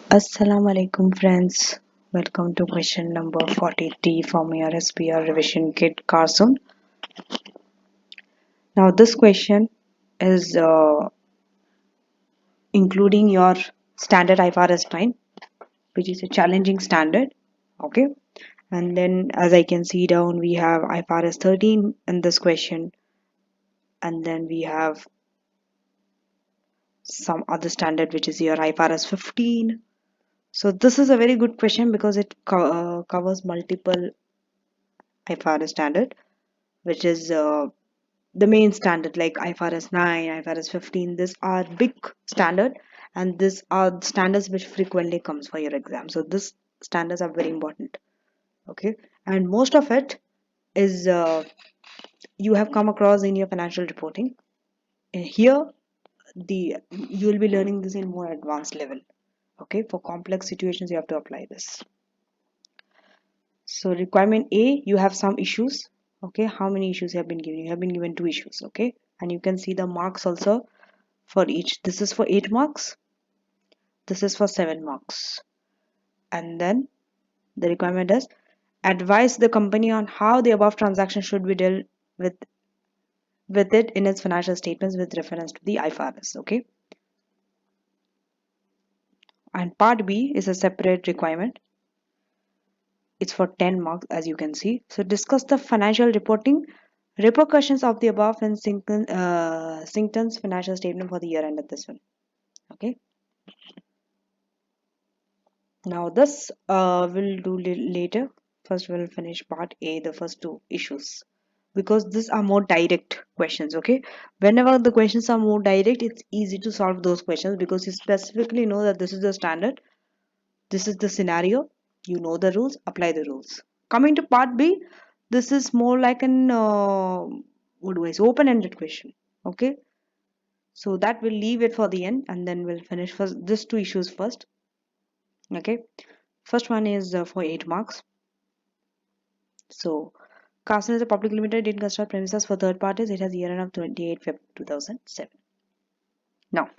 Assalamu alaikum friends. Welcome to question number 43 from your SBR revision kit Carsoon. Now this question is including your standard IFRS 9, which is a challenging standard. Okay. And then as I can see down, we have IFRS 13 in this question. And then we have some other standard, which is your IFRS 15. So this is a very good question because it covers multiple IFRS standard, which is the main standard like IFRS 9, IFRS 15. These are big standard, and these are the standards which frequently comes for your exam. So these standards are very important. Okay, and most of it is you have come across in your financial reporting. Here, you will be learning this in more advanced level. Okay, for complex situations you have to apply this. So requirement A, you have some issues. Okay, how many issues have been given? You have been given 2 issues. Okay, and you can see the marks also for each. This is for 8 marks. This is for 7 marks. And then the requirement is advise the company on how the above transaction should be dealt with it in its financial statements with reference to the IFRS. Okay. And part B is a separate requirement. It's for 10 marks as you can see. So discuss the financial reporting repercussions of the above in Sington's financial statement for the year end of this one. Okay. Now this we'll do later. First we'll finish part A, the first 2 issues, because these are more direct questions. Okay, whenever the questions are more direct, it's easy to solve those questions because you specifically know that this is the standard, this is the scenario, you know the rules, apply the rules. Coming to part B, this is more like an what do I say, open-ended question. Okay, so that we'll leave it for the end, and then we'll finish first these 2 issues first. Okay, first one is for 8 marks. So Carsoon is a public limited, didn't construct premises for third parties. It has year end of 28 Feb 2007. Now,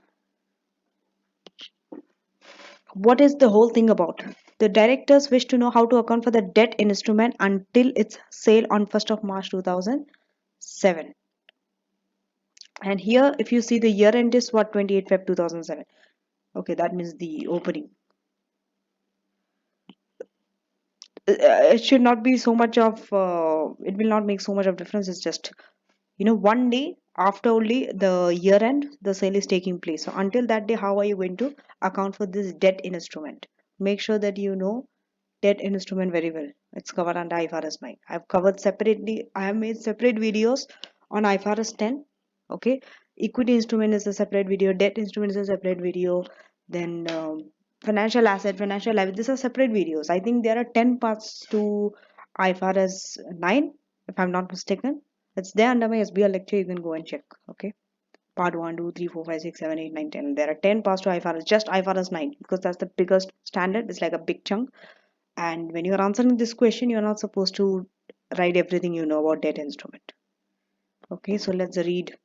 what is the whole thing about? The directors wish to know how to account for the debt instrument until its sale on 1st of March 2007. And here, if you see the year end is what, 28 Feb 2007. Okay, that means the opening. It should not be so much of, it will not make so much of difference. It's just, one day after only the year end, the sale is taking place. So until that day, how are you going to account for this debt instrument? Make sure that you know debt instrument very well. It's covered under IFRS 9. I've covered separately. I have made separate videos on IFRS 10. Okay, equity instrument is a separate video, debt instrument is a separate video, then financial asset, financial liability, these are separate videos. I think there are 10 parts to IFRS 9 if I'm not mistaken. It's there under my SBR lecture, you can go and check. Okay, part 1, 2, 3, 4, 5, 6, 7, 8, 9, 10. There are 10 parts to IFRS, just IFRS 9, because that's the biggest standard. It's like a big chunk, and when you're answering this question, you're not supposed to write everything you know about debt instrument. Okay, so let's read.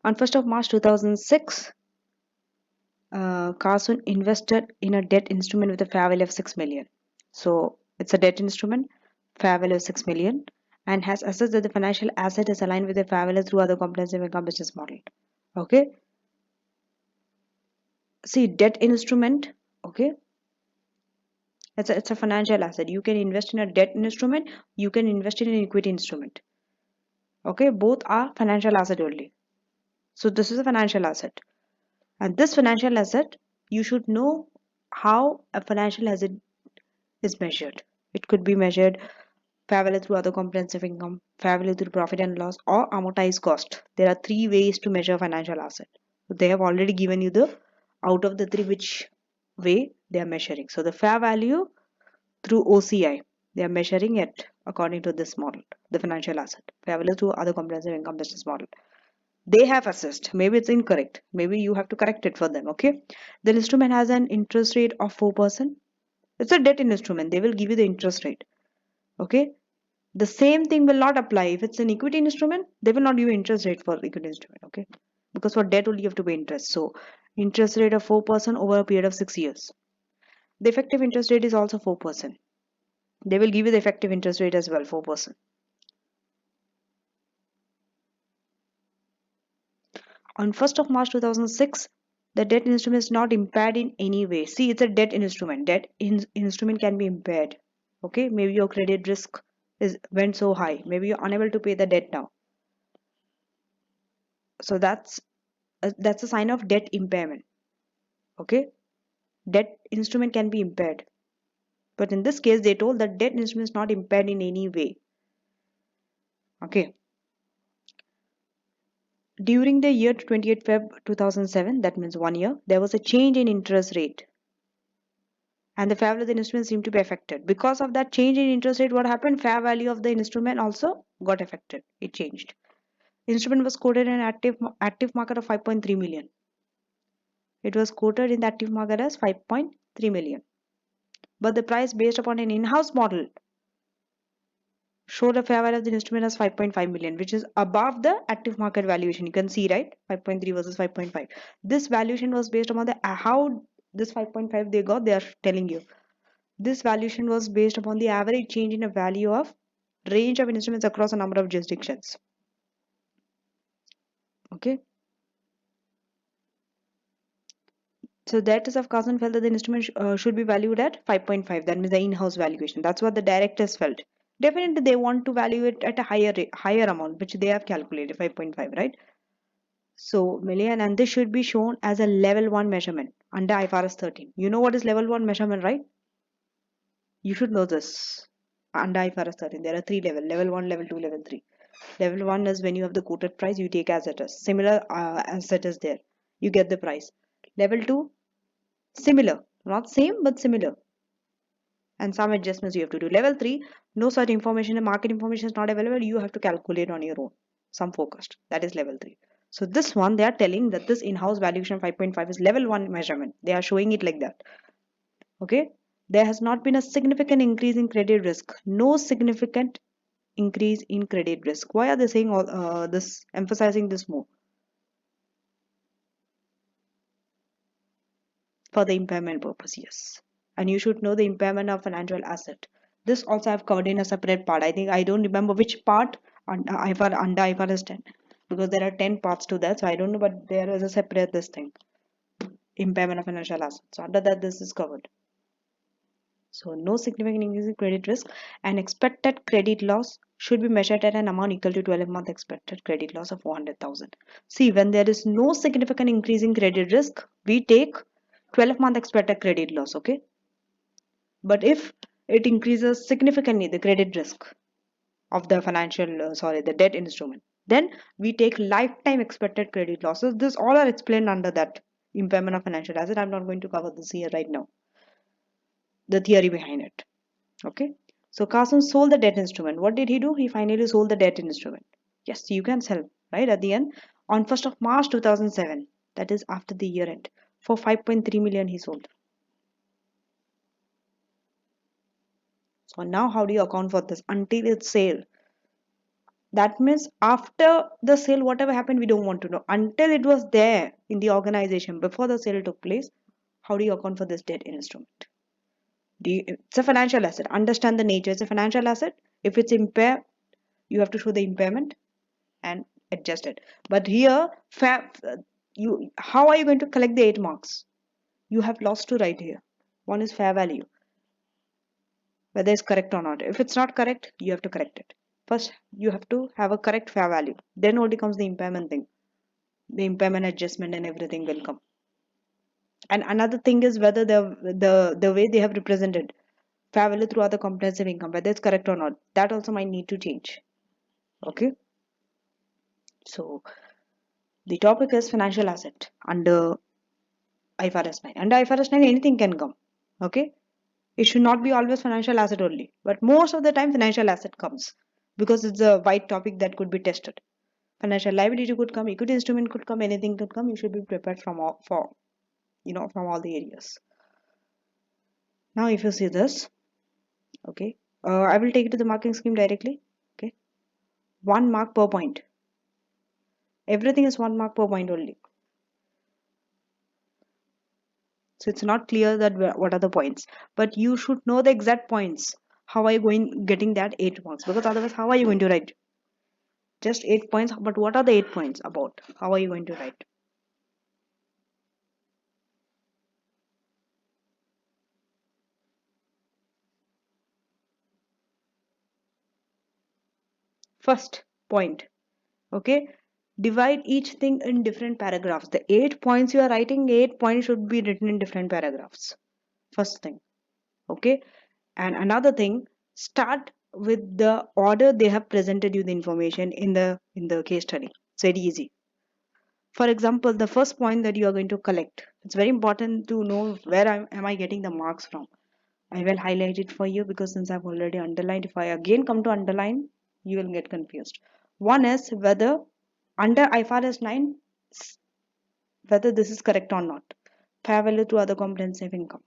On 1st of March 2006, Carsoon invested in a debt instrument with a fair value of 6 million. So it's a debt instrument, fair value of 6 million, and has assessed that the financial asset is aligned with the fair value through other comprehensive income business model. Okay. See, debt instrument, okay, it's a financial asset. You can invest in a debt instrument, you can invest in an equity instrument. Okay, both are financial asset only. So this is a financial asset. And this financial asset, you should know how a financial asset is measured. It could be measured fair value through other comprehensive income, fair value through profit and loss, or amortized cost. There are 3 ways to measure financial asset. So they have already given you the out of the 3 which way they are measuring. So the fair value through OCI, they are measuring it according to this model, the financial asset. Fair value through other comprehensive income business model. They have assessed, maybe it's incorrect, maybe you have to correct it for them. Okay, the instrument has an interest rate of 4%. It's a debt instrument, they will give you the interest rate. Okay, the same thing will not apply if it's an equity instrument. They will not give you interest rate for equity instrument. Okay, because for debt only you have to pay interest. So Interest rate of 4% over a period of 6 years. The effective interest rate is also 4%. They will give you the effective interest rate as well, 4%. On 1st of March 2006, the debt instrument is not impaired in any way. See, it's a debt instrument. Instrument can be impaired. Okay, maybe your credit risk went so high. Maybe you're unable to pay the debt now. So that's a sign of debt impairment. Okay, debt instrument can be impaired. But in this case, they told that debt instrument is not impaired in any way. Okay. During the year 28 Feb 2007, that means 1 year, there was a change in interest rate. And the fair value of the instrument seemed to be affected. Because of that change in interest rate, what happened? Fair value of the instrument also got affected. It changed. Instrument was quoted in an active market of 5.3 million. It was quoted in the active market as 5.3 million. But the price based upon an in-house model showed a fair value of the instrument as 5.5 million, which is above the active market valuation. You can see, right? 5.3 versus 5.5. This valuation was based upon how this 5.5 they got. They are telling you this valuation was based upon the average change in a value of range of instruments across a number of jurisdictions. Okay. So debtors of Carson felt that the instrument should be valued at 5.5. That means the in-house valuation. That's what the directors felt. Definitely, they want to value it at a higher amount, which they have calculated 5.5, right? So million, and this should be shown as a level 1 measurement under IFRS 13. You know what is level 1 measurement, right? You should know this. Under IFRS 13, there are 3 levels: level 1, level 2, level 3. Level 1 is when you have the quoted price, you take as it is. Similar as it is there. You get the price. Level 2, similar. Not same, but similar. And some adjustments you have to do. Level 3, no such information, the market information is not available. You have to calculate on your own. Some focused. That is level 3. So this one, they are telling that this in-house valuation 5.5 is level 1 measurement. They are showing it like that. Okay. There has not been a significant increase in credit risk. No significant increase in credit risk. Why are they saying all this, emphasizing this more? For the impairment purpose, yes. And you should know the impairment of financial asset. This also I've covered in a separate part. I think I don't remember which part under IFRS 10, because there are 10 parts to that. So I don't know, but there is a separate this thing, impairment of financial assets. So under that, this is covered. So no significant increase in credit risk, and expected credit loss should be measured at an amount equal to 12-month expected credit loss of 400,000. See, when there is no significant increase in credit risk, we take 12-month expected credit loss, okay? But if it increases significantly the credit risk of the the debt instrument, then we take lifetime expected credit losses. This all are explained under that impairment of financial asset. I'm not going to cover this here right now, the theory behind it. Okay. So Carson sold the debt instrument. What did he do? He finally sold the debt instrument. Yes, you can sell, right? At the end, on 1st of March 2007, that is after the year end, for 5.3 million he sold. So now how do you account for this until its sale? That means after the sale, whatever happened, we don't want to know. Until it was there in the organization before the sale took place, how do you account for this debt instrument? It's a financial asset. Understand the nature. It's a financial asset. If it's impaired, you have to show the impairment and adjust it. But here, how are you going to collect the 8 marks? You have lost to write here. One is fair value, whether it's correct or not. If it's not correct, you have to correct it. First, you have to have a correct fair value. Then only comes the impairment thing. The impairment adjustment and everything will come. And another thing is whether the way they have represented fair value throughout the comprehensive income, whether it's correct or not, that also might need to change. Okay. So the topic is financial asset under IFRS 9. Under IFRS 9, anything can come. Okay. It should not be always financial asset only, but most of the time financial asset comes because it's a wide topic that could be tested. Financial liability could come, equity instrument could come, anything could come. You should be prepared from all the areas. Now, if you see this, okay, I will take it to the marking scheme directly. Okay, 1 mark per point. Everything is 1 mark per point only. So it's not clear that what are the points, but you should know the exact points. How are you getting that 8 marks? Because otherwise, how are you going to write? Just 8 points, but what are the 8 points about? How are you going to write? First point, okay, divide each thing in different paragraphs. The 8 points you are writing, 8 points should be written in different paragraphs. First thing, okay. And another thing, start with the order they have presented you the information in the case study. It's very easy. For example, the first point that you are going to collect, it's very important to know where am I getting the marks from. I will highlight it for you because since I've already underlined, if I again come to underline, you will get confused. One is whether under IFRS 9, whether this is correct or not. Fair value to other comprehensive income.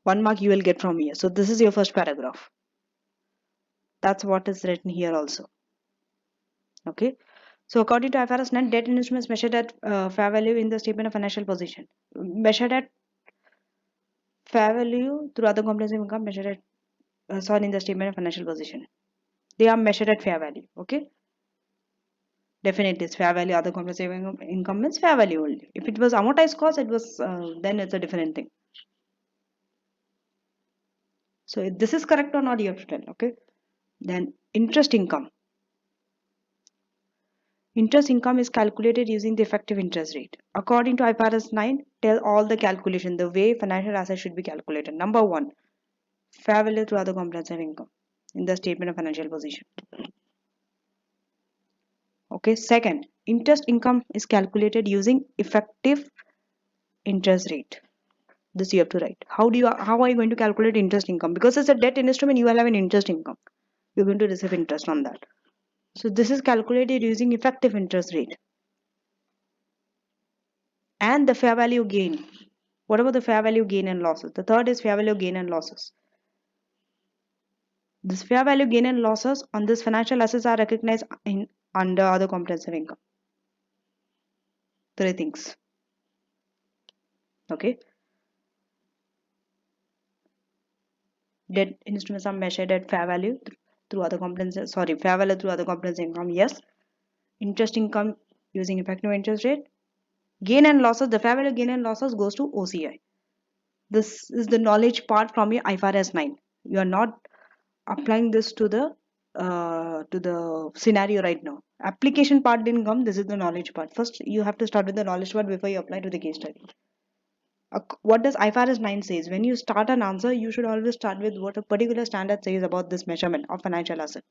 1 mark you will get from here. So this is your first paragraph. That's what is written here also. Okay. So according to IFRS 9, debt instruments measured at fair value in the statement of financial position. Measured at fair value through other comprehensive income measured at sorry in the statement of financial position. They are measured at fair value. Okay. Definitely, it's fair value. Other comprehensive income means fair value only. If it was amortized cost, it was then it's a different thing. So if this is correct or not, you have to tell. Okay. Then interest income. Interest income is calculated using the effective interest rate. According to IFRS 9, tell all the calculation, the way financial assets should be calculated. Number one, fair value through other comprehensive income in the statement of financial position. Okay. Second, interest income is calculated using effective interest rate. This you have to write. How are you going to calculate interest income? Because it's a debt instrument, you will have an interest income. You're going to receive interest on that. So this is calculated using effective interest rate. And the fair value gain. What about the fair value gain and losses? The third is fair value gain and losses. This fair value gain and losses on this financial assets are recognized in under other comprehensive income. Three things. Okay. Debt instruments are measured at fair value through other comprehensive fair value through other comprehensive income. Yes. Interest income using effective interest rate. Gain and losses, the fair value gain and losses goes to OCI. This is the knowledge part from your IFRS 9. You are not applying this to the scenario right now. Application part didn't come. This is the knowledge part. First, you have to start with the knowledge part before you apply to the case study. What does IFRS 9 says? When you start an answer, you should always start with what a particular standard says about this measurement of financial asset.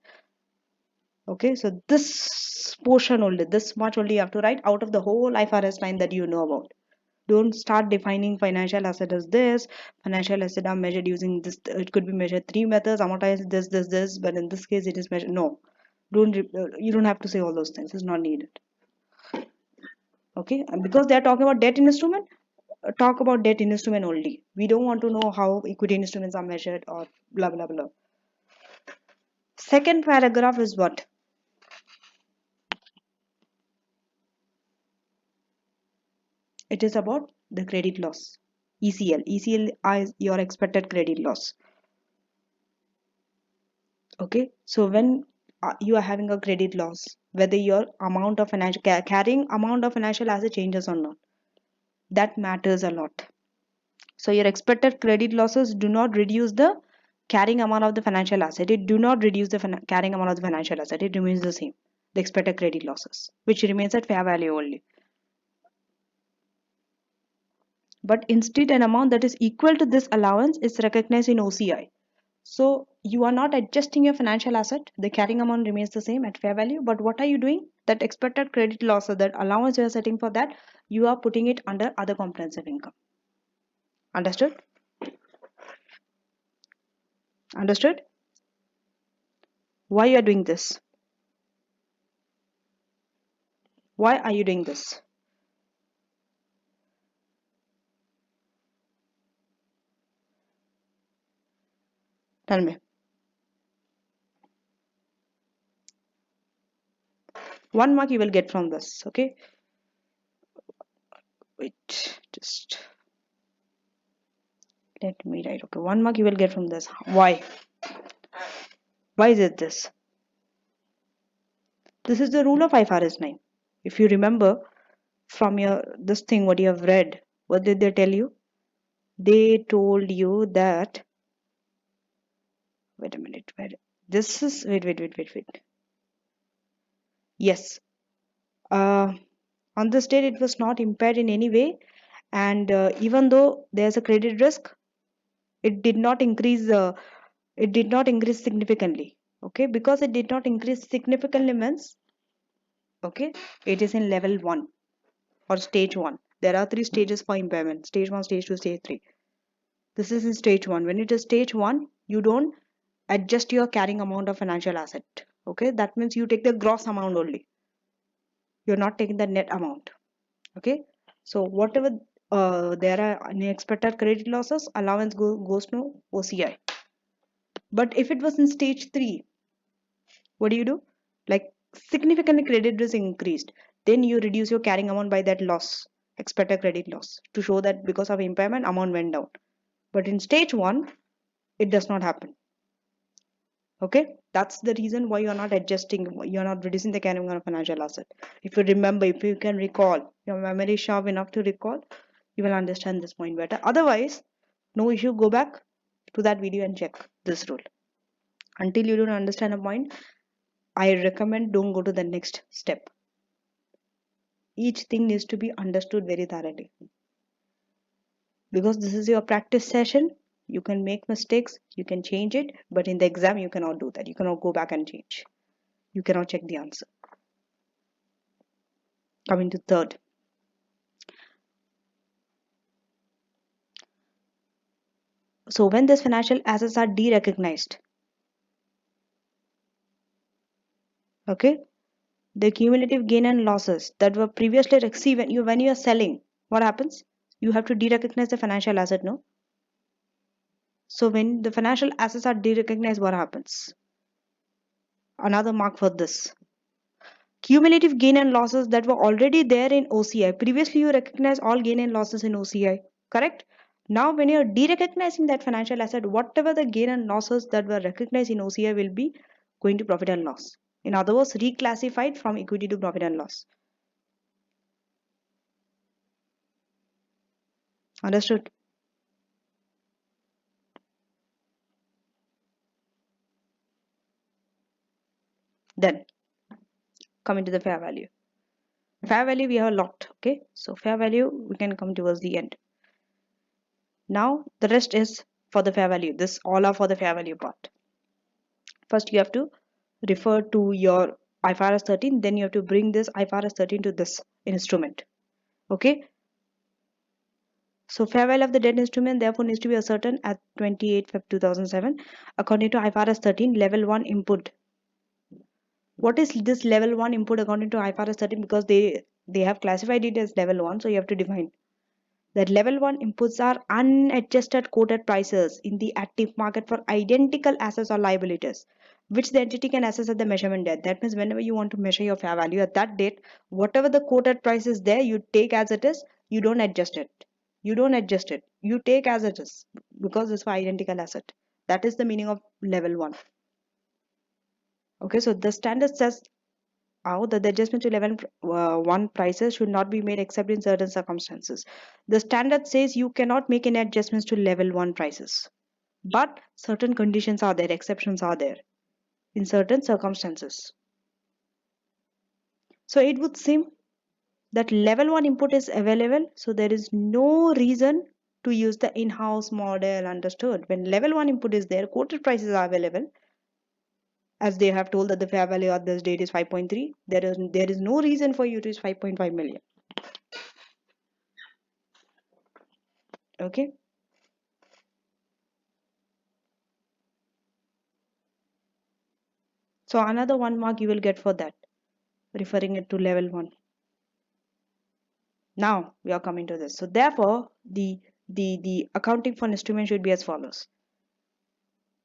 Okay, so this portion only, this much only you have to write out of the whole IFRS 9 that you know about. Don't start defining financial asset as this. Financial asset are measured using this. It could be measured 3 methods, amortized this, but in this case it is measured. No, you don't have to say all those things. It's not needed. Okay, and because they are talking about debt instrument, talk about debt instrument only. We don't want to know how equity instruments are measured or blah blah blah. Second paragraph is what? It is about the credit loss. ECL. ECL is your expected credit loss. Okay, so when you are having a credit loss, whether your amount of financial carrying amount of financial asset changes or not, that matters a lot. So your expected credit losses do not reduce the carrying amount of the financial asset. It do not reduce the carrying amount of the financial asset. It remains the same. The expected credit losses, which remains at fair value only. But instead, an amount that is equal to this allowance is recognized in OCI. So you are not adjusting your financial asset. The carrying amount remains the same at fair value. But what are you doing? That expected credit loss or that allowance you are setting for that, you are putting it under other comprehensive income. Understood? Understood? Why you are doing this? Why are you doing this? Tell me. 1 mark you will get from this. Okay. Wait. Just let me write. Okay, 1 mark you will get from this. Why? Why is it this? This is the rule of IFRS 9. If you remember from your this thing what you have read, what did they tell you? They told you that, wait a minute, this is, wait. Yes, on this date it was not impaired in any way, and even though there's a credit risk, it did not increase. It did not increase significantly. Okay, because it did not increase significantly means, okay, it is in level 1 or stage 1. There are 3 stages for impairment: stage 1, stage 2, stage 3. This is in stage 1. When it is stage 1, you don't adjust your carrying amount of financial asset. Okay, that means you take the gross amount only. You're not taking the net amount. Okay, so whatever there are unexpected credit losses, allowance goes to OCI. But if it was in stage 3, what do you do? Like significantly credit risk increased, then you reduce your carrying amount by that loss, expected credit loss, to show that because of impairment amount went down. But in stage 1, it does not happen. Okay, that's the reason why you're not adjusting, you're not reducing the carrying amount of financial asset. If you remember, if you can recall, your memory is sharp enough to recall, you will understand this point better. Otherwise, no issue, go back to that video and check this rule. Until you don't understand a point, I recommend don't go to the next step. Each thing needs to be understood very thoroughly. Because this is your practice session, you can make mistakes, you can change it, but in the exam you cannot do that. You cannot go back and change. You cannot check the answer. Coming to third. So when these financial assets are derecognized, okay, the cumulative gain and losses that were previously received when you are selling, what happens? You have to derecognize the financial asset, no? So when the financial assets are derecognized, what happens? Another mark for this. Cumulative gain and losses that were already there in OCI. Previously, you recognize all gain and losses in OCI, correct? Now, when you're derecognizing that financial asset, whatever the gain and losses that were recognized in OCI will be going to profit and loss. In other words, reclassified from equity to profit and loss. Understood? Then, coming to the fair value. Fair value we have locked, okay? So, fair value we can come towards the end. Now, the rest is for the fair value. This all are for the fair value part. First, you have to refer to your IFRS 13, then you have to bring this IFRS 13 to this instrument. Okay, so fair value of the debt instrument therefore needs to be ascertained at 28 Feb 2007 according to IFRS 13 level 1 input. What is this level 1 input according to IFRS 13? Because they have classified it as level 1, so you have to define that level 1 inputs are unadjusted quoted prices in the active market for identical assets or liabilities which the entity can assess at the measurement date. That means whenever you want to measure your fair value at that date, whatever the quoted price is there, you take as it is. You don't adjust it. You take as it is because it's for identical asset. That is the meaning of level 1. Okay, so the standard says out that the adjustment to level 1 prices should not be made except in certain circumstances. The standard says you cannot make any adjustments to level 1 prices, but certain conditions are there, exceptions are there in certain circumstances. So it would seem that level 1 input is available, so there is no reason to use the in-house model. Understood? When level 1 input is there, quoted prices are available, as they have told that the fair value at this date is 5.3. There is no reason for you to use 5.5 million. Okay, so another 1 mark you will get for that, referring it to level 1. Now we are coming to this. So therefore the accounting for an instrument should be as follows.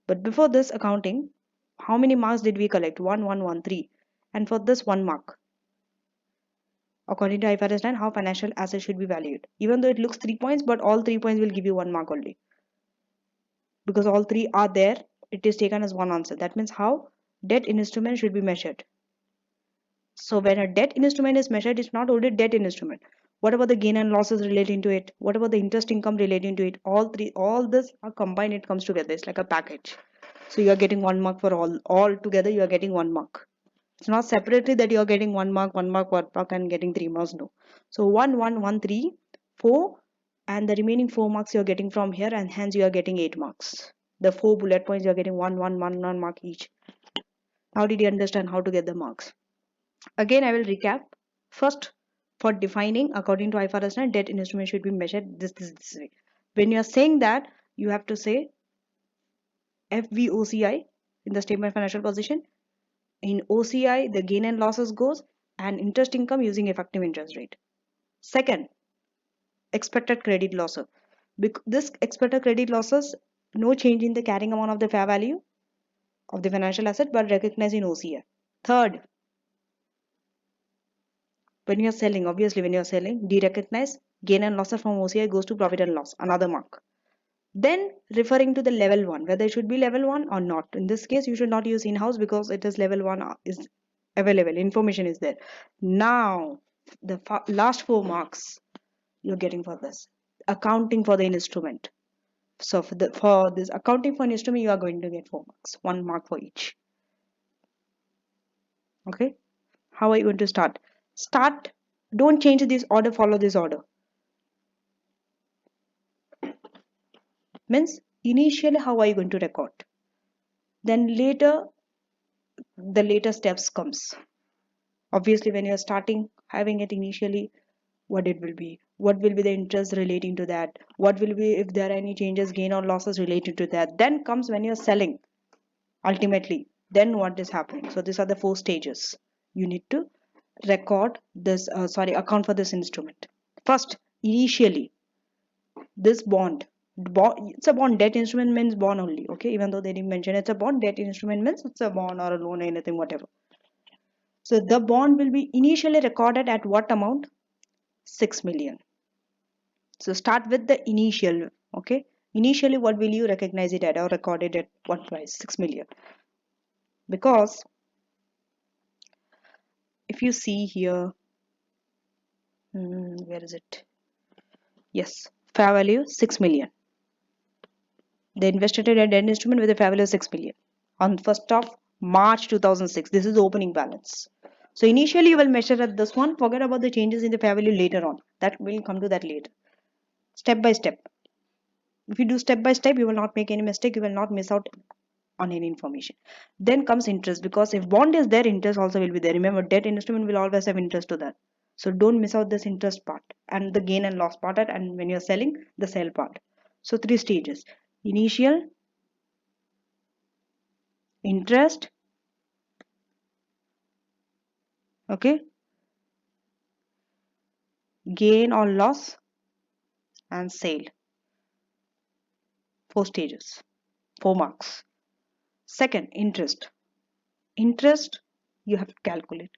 But before this accounting, how many marks did we collect? 1, 1, 1, 3. And for this 1 mark, according to IFRS 9, how financial assets should be valued. Even though it looks 3 points, but all 3 points will give you 1 mark only. Because all three are there, it is taken as one answer. That means how debt instrument should be measured. So when a debt instrument is measured, it's not only debt instrument. What about the gain and losses relating to it? What about the interest income relating to it? All three, all this are combined, it comes together. It's like a package. So you are getting 1 mark for all together, you are getting 1 mark. It's not separately that you are getting 1 mark, 1 mark, 1 mark, and getting 3 marks. No. So 1, 1, 1, 3, 4, and the remaining 4 marks you are getting from here, and hence you are getting 8 marks. The 4 bullet points you are getting 1, 1, 1, 1 mark each. How did you understand how to get the marks? Again, I will recap. First, for defining according to IFRS 9, debt instrument should be measured this way. When you are saying that, you have to say FVOCI in the statement of financial position. In OCI, the gain and losses goes, and interest income using effective interest rate. Second, expected credit losses. This expected credit losses, no change in the carrying amount of the fair value of the financial asset, but recognized in OCI. Third, when you are selling, obviously when you are selling, de-recognize gain and losses from OCI goes to profit and loss, another mark. Then referring to the level 1, whether it should be level 1 or not. In this case, you should not use in-house because it is level 1 is available, information is there. Now, the last 4 marks you're getting for this. Accounting for the instrument. So for this accounting for an instrument, you are going to get 4 marks, 1 mark for each. Okay. How are you going to start? Don't change this order, follow this order. Means initially how are you going to record? Then later the later steps comes. Obviously when you're starting having it initially, what it will be, what will be the interest relating to that, what will be if there are any changes, gain or losses related to that. Then comes when you're selling, ultimately, then what is happening. So these are the 4 stages. You need to record this, account for this instrument. First, initially, this bond, it's a bond. Debt instrument means bond only. Okay, even though they didn't mention it's a bond, debt instrument means it's a bond or a loan, anything, whatever. So the bond will be initially recorded at what amount? 6 million. So start with the initial. Okay, initially what will you recognize it at or record it at what price? 6 million. Because if you see here, where is it? Yes, fair value 6 million. They invested in a debt instrument with a fair value of 6 million on 1st of March 2006. This is the opening balance. So initially you will measure at this one. Forget about the changes in the fair value later on. That will come to that later. Step by step. If you do step by step, you will not make any mistake. You will not miss out on any information. Then comes interest, because if bond is there, interest also will be there. Remember, debt instrument will always have interest to that. So don't miss out this interest part and the gain and loss part, and when you're selling, the sell part. So 3 stages: initial, interest, okay, gain or loss, and sale. 4 stages, 4 marks. Second, interest. Interest you have to calculate.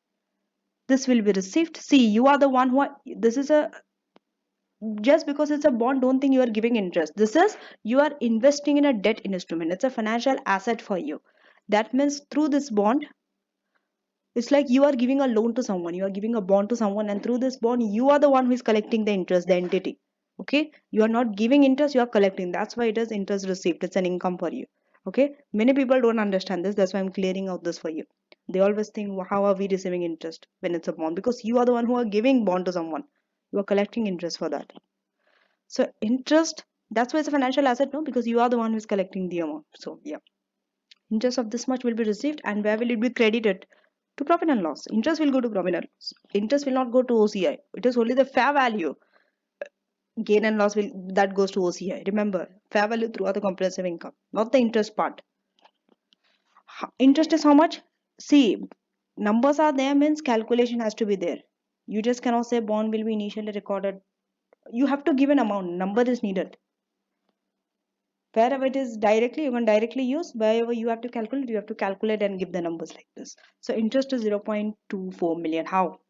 This will be received. See, you are the one who are, this is a, just because it's a bond, don't think you are giving interest. This is, you are investing in a debt instrument. It's a financial asset for you. That means through this bond, it's like you are giving a loan to someone, you are giving a bond to someone, and through this bond, you are the one who is collecting the interest, the entity. Okay, you are not giving interest, you are collecting. That's why it is interest received. It's an income for you. Okay, many people don't understand this. That's why I'm clearing out this for you. They always think, how are we receiving interest when it's a bond? Because you are the one who are giving bond to someone. You are collecting interest for that. So interest, that's why it's a financial asset, no? Because you are the one who is collecting the amount. So yeah, interest of this much will be received, and where will it be credited? To profit and loss. Interest will go to profit and loss. Interest will not go to OCI. It is only the fair value. Gain and loss will, that goes to OCI. Remember, fair value throughout the comprehensive income, not the interest part. Interest is how much? See, numbers are there means calculation has to be there. You just cannot say bond will be initially recorded. You have to give an amount. Number is needed. Wherever it is directly, you can directly use. Wherever you have to calculate and give the numbers like this. So interest is 0.24 million. How?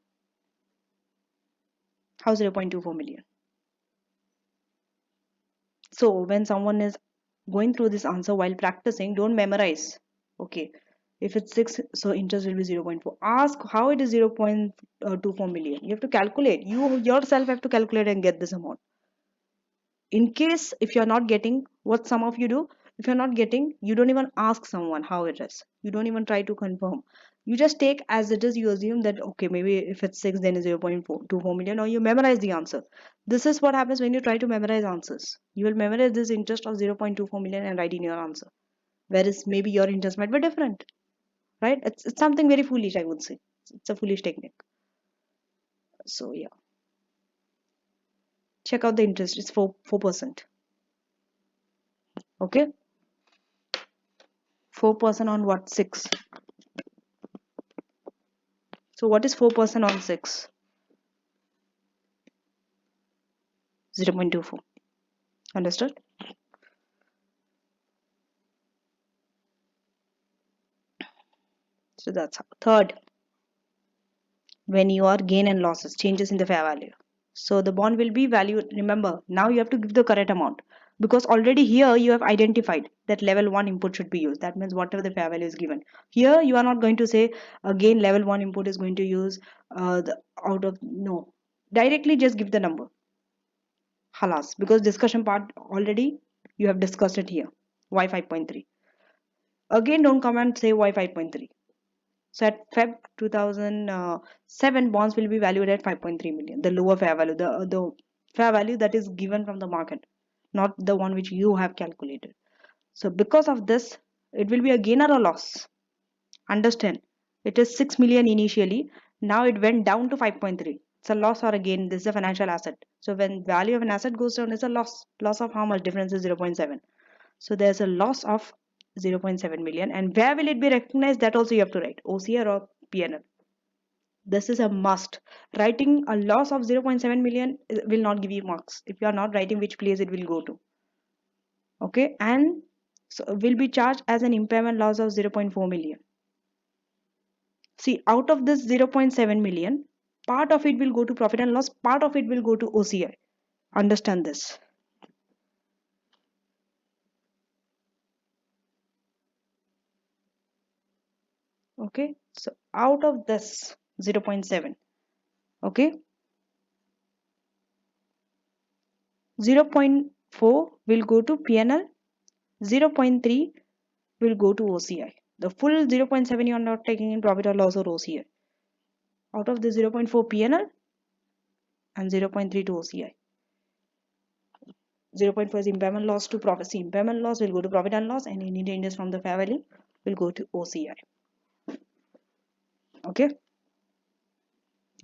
How 0.24 million? So when someone is going through this answer while practicing, don't memorize. Okay, if it's 6, so interest will be 0.4. Ask how it is 0.24 million. You have to calculate. You yourself have to calculate and get this amount. In case if you're not getting, what some of you do, if you're not getting, you don't even ask someone how it is. You don't even try to confirm. You just take as it is. You assume that okay, maybe if it's 6, then it's 0.24 million, or you memorize the answer. This is what happens when you try to memorize answers. You will memorize this interest of 0.24 million and write in your answer, whereas maybe your interest might be different, right? It's something very foolish, I would say. It's a foolish technique. So yeah, check out the interest. It's 4%. Okay, 4% on what? 6. So what is 4% on 6? 0.24. Understood? So that's how. Third, when you are gain and losses, changes in the fair value. So the bond will be valued. Remember, now you have to give the correct amount, because already here you have identified that level 1 input should be used. That means whatever the fair value is given. Here you are not going to say again level 1 input is going to use the out of, no. Directly just give the number. Halas, because discussion part already you have discussed it here. Why 5.3? Again, don't come and say why 5.3. So at Feb 2007, bonds will be valued at 5.3 million. The lower fair value, the fair value that is given from the market, not the one which you have calculated. So because of this, it will be a gain or a loss. Understand? It is 6 million initially. Now it went down to 5.3. It's a loss or a gain. This is a financial asset. So when value of an asset goes down, it's a loss. Loss of how much? Difference is 0.7. So there's a loss of 0.7 million. And where will it be recognized? That also you have to write. OCR or PNL. This is a must. Writing a loss of 0.7 million will not give you marks if you are not writing which place it will go to. Okay, and so will be charged as an impairment loss of 0.4 million. See, out of this 0.7 million, part of it will go to profit and loss, part of it will go to OCI. Understand this. Okay, so out of this 0.7, okay, 0.4 will go to PNL, 0.3 will go to OCI. The full 0.7 you are not taking in profit or loss or OCI. Out of the 0.4 PNL and 0.3 to OCI. 0.4 is impairment loss to profit. See, impairment loss will go to profit and loss, and any changes from the fair value will go to OCI. Okay.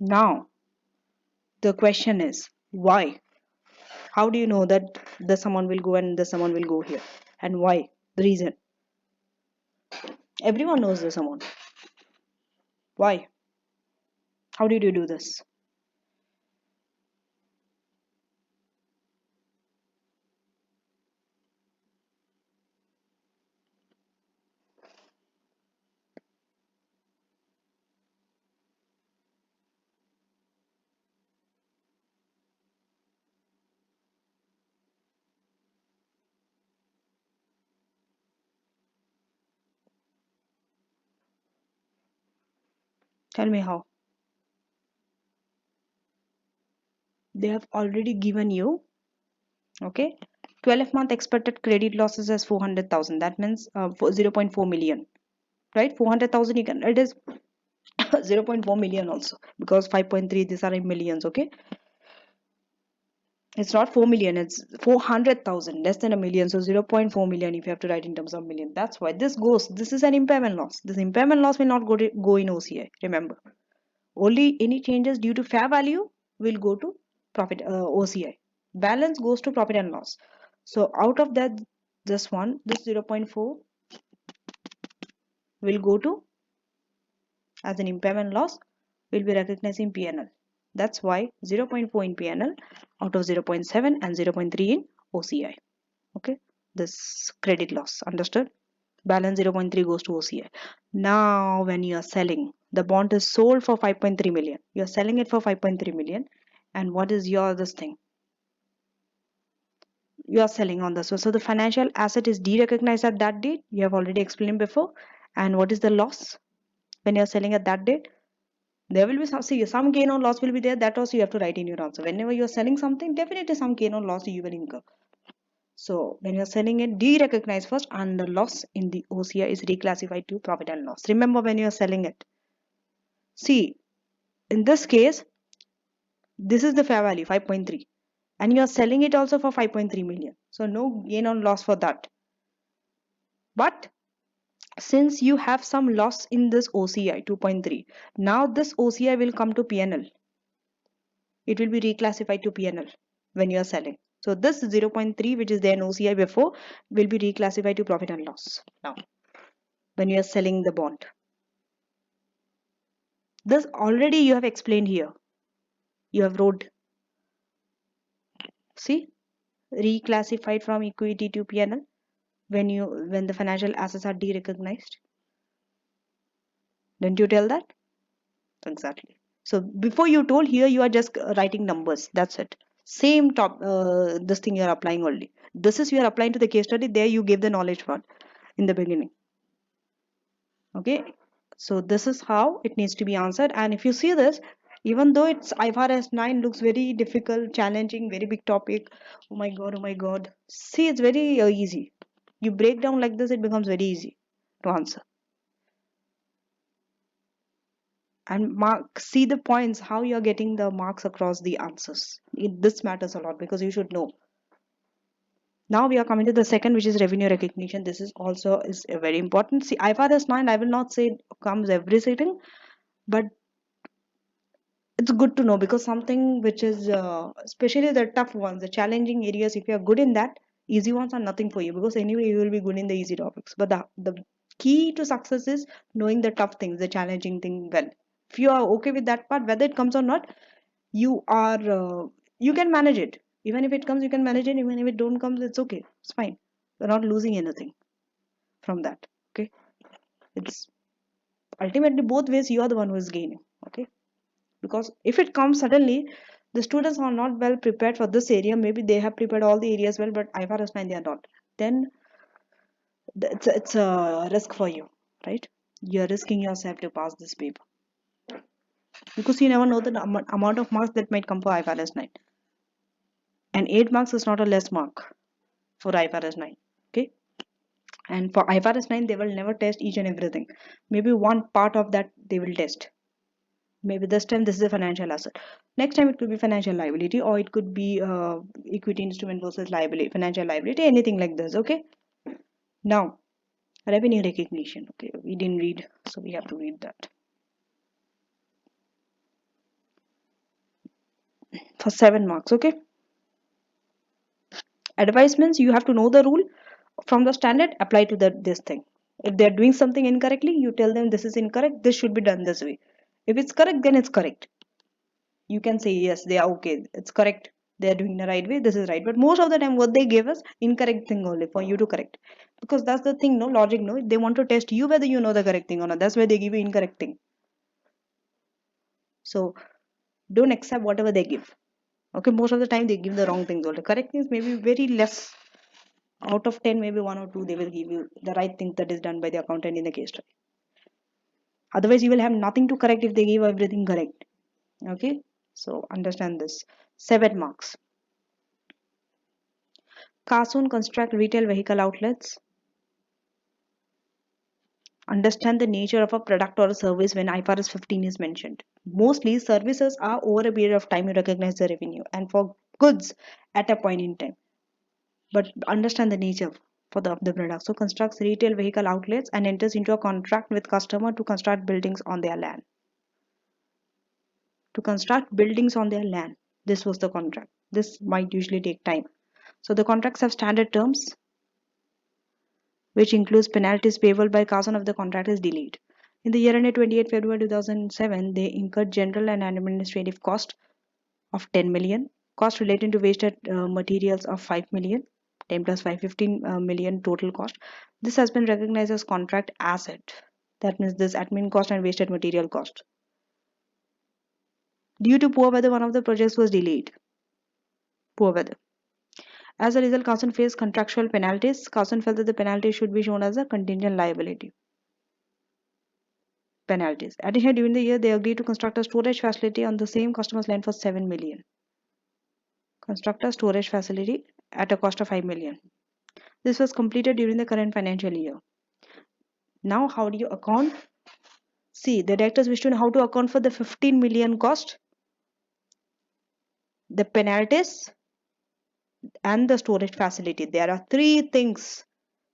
Now, the question is why? How do you know that the someone will go and the someone will go here? And why? The reason. Everyone knows this amount. Why? How did you do this? Tell me how. They have already given you, okay, 12-month expected credit losses as 400,000. That means 0.4 million, right? 400,000 you can, it is 0.4 million also, because 5.3 these are in millions. Okay, it's not 4 million, it's 400,000, less than a million. So 0.4 million if you have to write in terms of million. That's why this is an impairment loss. This impairment loss will not go in OCI. Remember, only any changes due to fair value will go to profit, OCI. Balance goes to profit and loss. So out of that, this 0.4 will go to, as an impairment loss, will be recognized in PNL. That's why 0.4 in PNL out of 0.7 and 0.3 in OCI. Okay, this credit loss. Understood? Balance 0.3 goes to OCI. Now when you are selling, the bond is sold for 5.3 million. You are selling it for 5.3 million, And what is your this thing? You are selling on this one. So the financial asset is de-recognized at that date. You have already explained before. And what is the loss when you're selling at that date? There will be some, see, some gain or loss will be there. That also you have to write in your answer. Whenever you're selling something, definitely some gain or loss you will incur. So when you're selling it, de-recognize first, and the loss in the OCI is reclassified to profit and loss. Remember when you're selling it. See, in this case, this is the fair value 5.3, and you're selling it also for 5.3 million. So no gain or loss for that. But since you have some loss in this OCI 2.3, now this OCI will come to PNL. It will be reclassified to PNL when you are selling. So this 0.3, which is there in OCI before, will be reclassified to profit and loss now when you are selling the bond. This already you have explained here. You have wrote, see, reclassified from equity to PNL when the financial assets are de-recognized. Didn't you tell that? Exactly. So before you told, here you are just writing numbers. That's it. Same top this thing you are applying only. This is you are applying to the case study. There you give the knowledge part in the beginning. Okay. So this is how it needs to be answered. And if you see this, even though it's IFRS 9 looks very difficult, challenging, very big topic. Oh my God, oh my God. See, it's very easy. You break down like this, it becomes very easy to answer. And mark, see the points, how you're getting the marks across the answers. This matters a lot because you should know. Now we are coming to the second, which is revenue recognition. This is also is very important. See, IFRS 9, I will not say it comes every sitting, but it's good to know because something which is especially the tough ones, the challenging areas, if you are good in that, easy ones are nothing for you because anyway you will be good in the easy topics. But the key to success is knowing the tough things, the challenging thing well. If you are okay with that part, whether it comes or not, you are you can manage it. Even if it comes, you can manage it. Even if it don't comes, it's okay. It's fine. You're not losing anything from that. Okay. It's ultimately both ways you are the one who is gaining. Okay. Because if it comes suddenly, the students are not well prepared for this area. Maybe they have prepared all the areas well, but IFRS 9 they are not. Then it's a risk for you, right? You're risking yourself to pass this paper because you never know the amount of marks that might come for IFRS 9. And 8 marks is not a less mark for IFRS 9. Okay. And for IFRS 9, they will never test each and everything. Maybe one part of that they will test. Maybe this time this is a financial asset. Next time it could be financial liability, or it could be equity instrument versus liability, financial liability, anything like this. Okay. Now, revenue recognition. Okay, we didn't read, so we have to read that. For 7 marks. Okay. Advisements, you have to know the rule from the standard, apply to this thing. If they're doing something incorrectly, you tell them this is incorrect, this should be done this way. If it's correct, then it's correct. You can say yes, they are okay, it's correct, they are doing the right way, this is right. But most of the time what they give us incorrect thing only for you to correct, because that's the thing, no logic, no, they want to test you whether you know the correct thing or not. That's why they give you incorrect thing. So don't accept whatever they give. Okay, most of the time they give the wrong things only. Correct things maybe very less. Out of 10, maybe 1 or 2 they will give you the right thing that is done by the accountant in the case study. Otherwise you will have nothing to correct if they give everything correct. Okay, so understand this. 7 marks. Carsoon construct retail vehicle outlets. Understand the nature of a product or a service when IFRS 15 is mentioned. Mostly services are over a period of time you recognize the revenue, and for goods at a point in time. But understand the nature for the product. So constructs retail vehicle outlets and enters into a contract with customer to construct buildings on their land. To construct buildings on their land. This was the contract. This might usually take time. So the contracts have standard terms, which includes penalties payable by Carsoon if the contract is delayed. In the year ended 28 February 2007, they incurred general and administrative cost of 10 million, cost relating to wasted materials of 5 million, 10 plus 5, 15 million total cost. This has been recognized as contract asset. That means this admin cost and wasted material cost. Due to poor weather, one of the projects was delayed. Poor weather. As a result, Carson faced contractual penalties. Carson felt that the penalty should be shown as a contingent liability. Penalties. Additionally, during the year, they agreed to construct a storage facility on the same customer's land for 7 million. Construct a storage facility at a cost of 5 million. This was completed during the current financial year. Now, how do you account? See, the directors wish to know how to account for the 15 million cost, the penalties, and the storage facility. There are three things.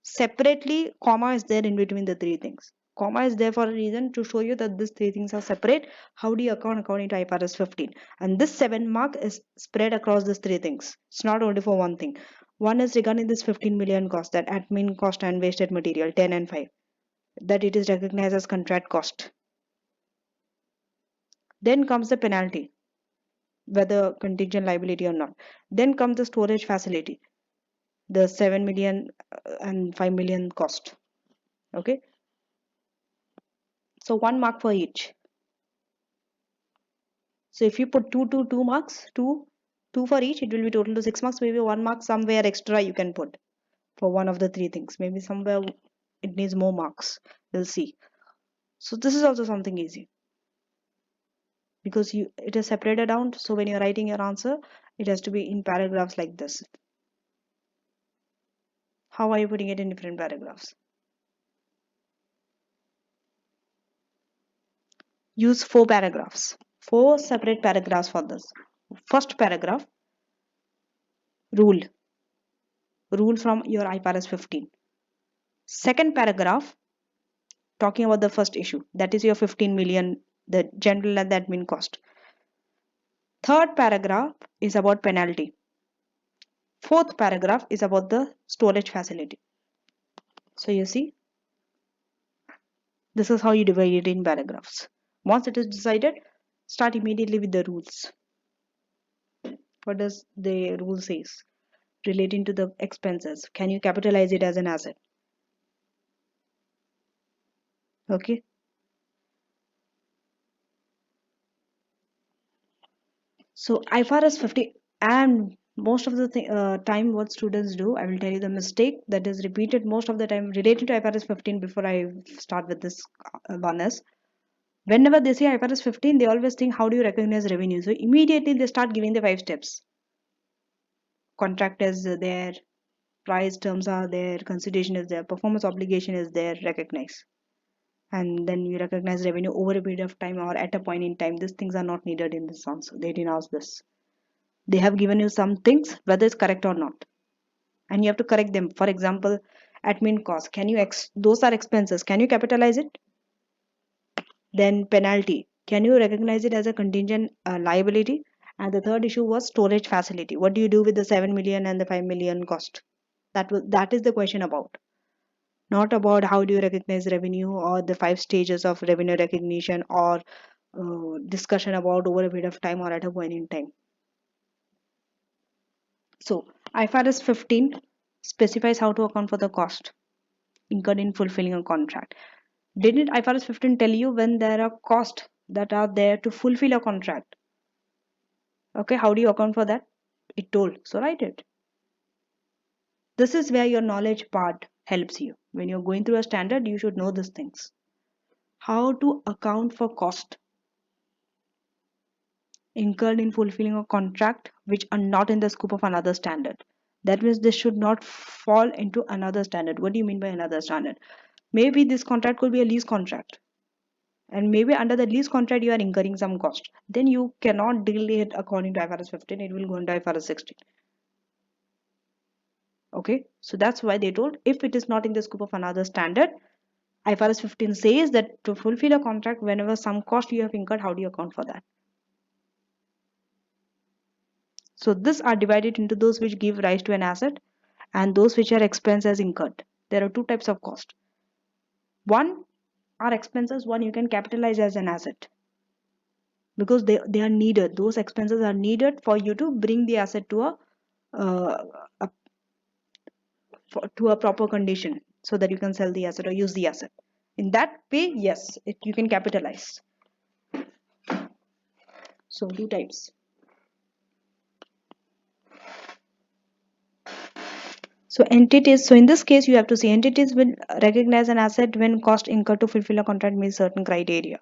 Separately, comma is there in between the three things. Comma is there for a reason, to show you that these three things are separate. How do you account according to IFRS 15? And this 7 mark is spread across these three things. It's not only for one thing. One is regarding this 15 million cost, that admin cost and wasted material, 10 and 5. That it is recognized as contract cost. Then comes the penalty, whether contingent liability or not. Then comes the storage facility, the 7 million and 5 million cost. Okay. So 1 mark for each. So if you put 2 marks, 2 for each, it will be total to 6 marks. Maybe 1 mark somewhere extra you can put for one of the three things. Maybe somewhere it needs more marks. We'll see. So this is also something easy, because it is separated down. So when you're writing your answer, it has to be in paragraphs like this. How are you putting it in different paragraphs? Use 4 paragraphs, 4 separate paragraphs for this. First paragraph, rule from your IFRS 15. Second paragraph, talking about the first issue, that is your 15 million, the general and the admin cost. Third paragraph is about penalty. Fourth paragraph is about the storage facility. So you see, this is how you divide it in paragraphs. Once it is decided, start immediately with the rules. What does the rule says? Relating to the expenses, can you capitalize it as an asset? Okay. So IFRS 15, and most of the time what students do, I will tell you the mistake that is repeated most of the time related to IFRS 15. Before I start with this one is, whenever they say IFRS 15, they always think, how do you recognize revenue? So immediately they start giving the 5 steps. Contract is there, price terms are there, consideration is there, performance obligation is there, recognize. And then you recognize revenue over a period of time or at a point in time. These things are not needed in this answer. They didn't ask this. They have given you some things, whether it's correct or not, and you have to correct them. For example, admin cost, can you those are expenses, can you capitalize it? Then penalty, can you recognize it as a contingent liability? And the third issue was storage facility. What do you do with the 7 million and the 5 million cost? That is the question about, not about how do you recognize revenue or the 5 stages of revenue recognition, or discussion about over a period of time or at a point in time. So IFRS 15 specifies how to account for the cost incurred in fulfilling a contract. Didn't IFRS 15 tell you when there are costs that are there to fulfill a contract? Okay, how do you account for that? It told, so write it. This is where your knowledge part helps you. When you're going through a standard, you should know these things. How to account for cost incurred in fulfilling a contract which are not in the scope of another standard. That means this should not fall into another standard. What do you mean by another standard? Maybe this contract could be a lease contract, and maybe under the lease contract you are incurring some cost. Then you cannot deal it according to IFRS 15. It will go into IFRS 16. Okay, so that's why they told, if it is not in the scope of another standard, IFRS 15 says that to fulfill a contract, whenever some cost you have incurred, how do you account for that? So these are divided into those which give rise to an asset and those which are expenses incurred. There are 2 types of cost. One are expenses, one you can capitalize as an asset, because they are needed. Those expenses are needed for you to bring the asset to a proper condition, so that you can sell the asset or use the asset. In that way, yes, you can capitalize. So two types. So entities, so in this case you have to see entities will recognize an asset when cost incurred to fulfill a contract meets certain criteria.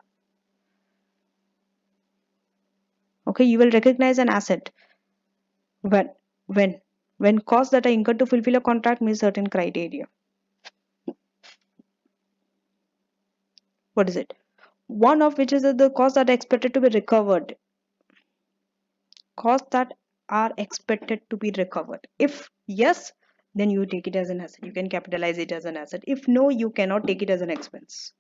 Okay, you will recognize an asset when when when costs that are incurred to fulfill a contract meets certain criteria. What is it? One of which is that the costs that are expected to be recovered. Costs that are expected to be recovered. If yes, then you take it as an asset. You can capitalize it as an asset. If no, you cannot take it as an expense.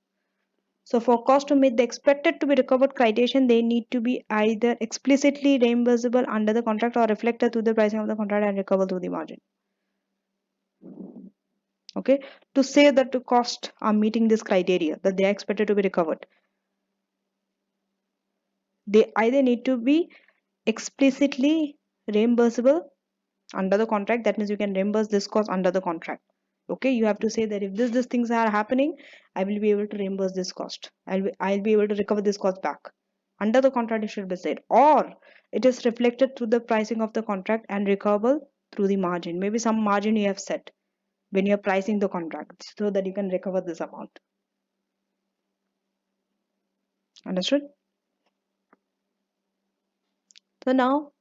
So for cost to meet the expected to be recovered criterion, they need to be either explicitly reimbursable under the contract or reflected through the pricing of the contract and recoverable through the margin. Okay, to say that the costs are meeting this criteria, that they are expected to be recovered, they either need to be explicitly reimbursable under the contract. That means you can reimburse this cost under the contract. Okay, you have to say that if these things are happening, I will be able to reimburse this cost. I'll be able to recover this cost back. Under the contract it should be said, or it is reflected through the pricing of the contract and recoverable through the margin. Maybe some margin you have set when you are pricing the contract so that you can recover this amount. Understood? So now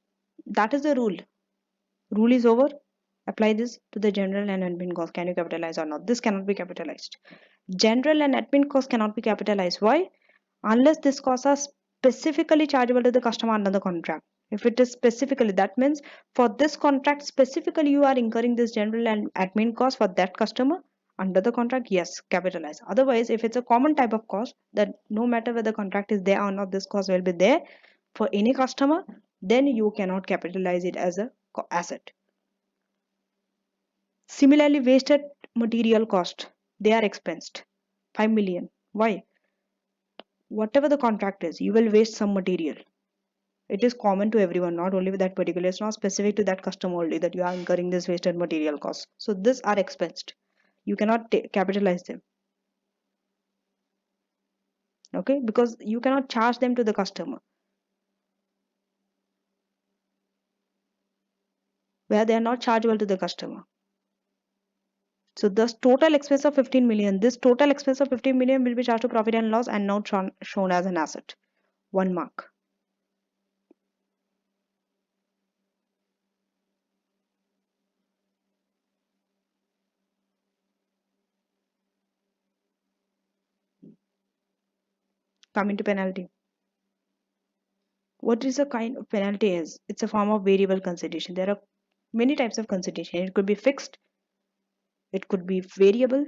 that is the rule. Rule is over. Apply this to the general and admin cost. Can you capitalize or not? This cannot be capitalized. General and admin cost cannot be capitalized. Why? Unless these costs are specifically chargeable to the customer under the contract. If it is specifically, that means for this contract specifically you are incurring this general and admin cost for that customer under the contract, yes, capitalize. Otherwise, if it's a common type of cost that no matter whether the contract is there or not, this cost will be there for any customer, then you cannot capitalize it as a asset. Similarly, wasted material cost, they are expensed. 5 million. Why? Whatever the contract is, you will waste some material. It is common to everyone, not only with that particular. It's not specific to that customer only that you are incurring this wasted material cost. So these are expensed. You cannot capitalize them. Okay, because you cannot charge them to the customer where they are not chargeable to the customer. So this total expense of 15 million, this total expense of 15 million will be charged to profit and loss and not shown as an asset. 1 mark. Coming to penalty. What is a kind of penalty is? It's a form of variable consideration. There are many types of consideration. It could be fixed, it could be variable,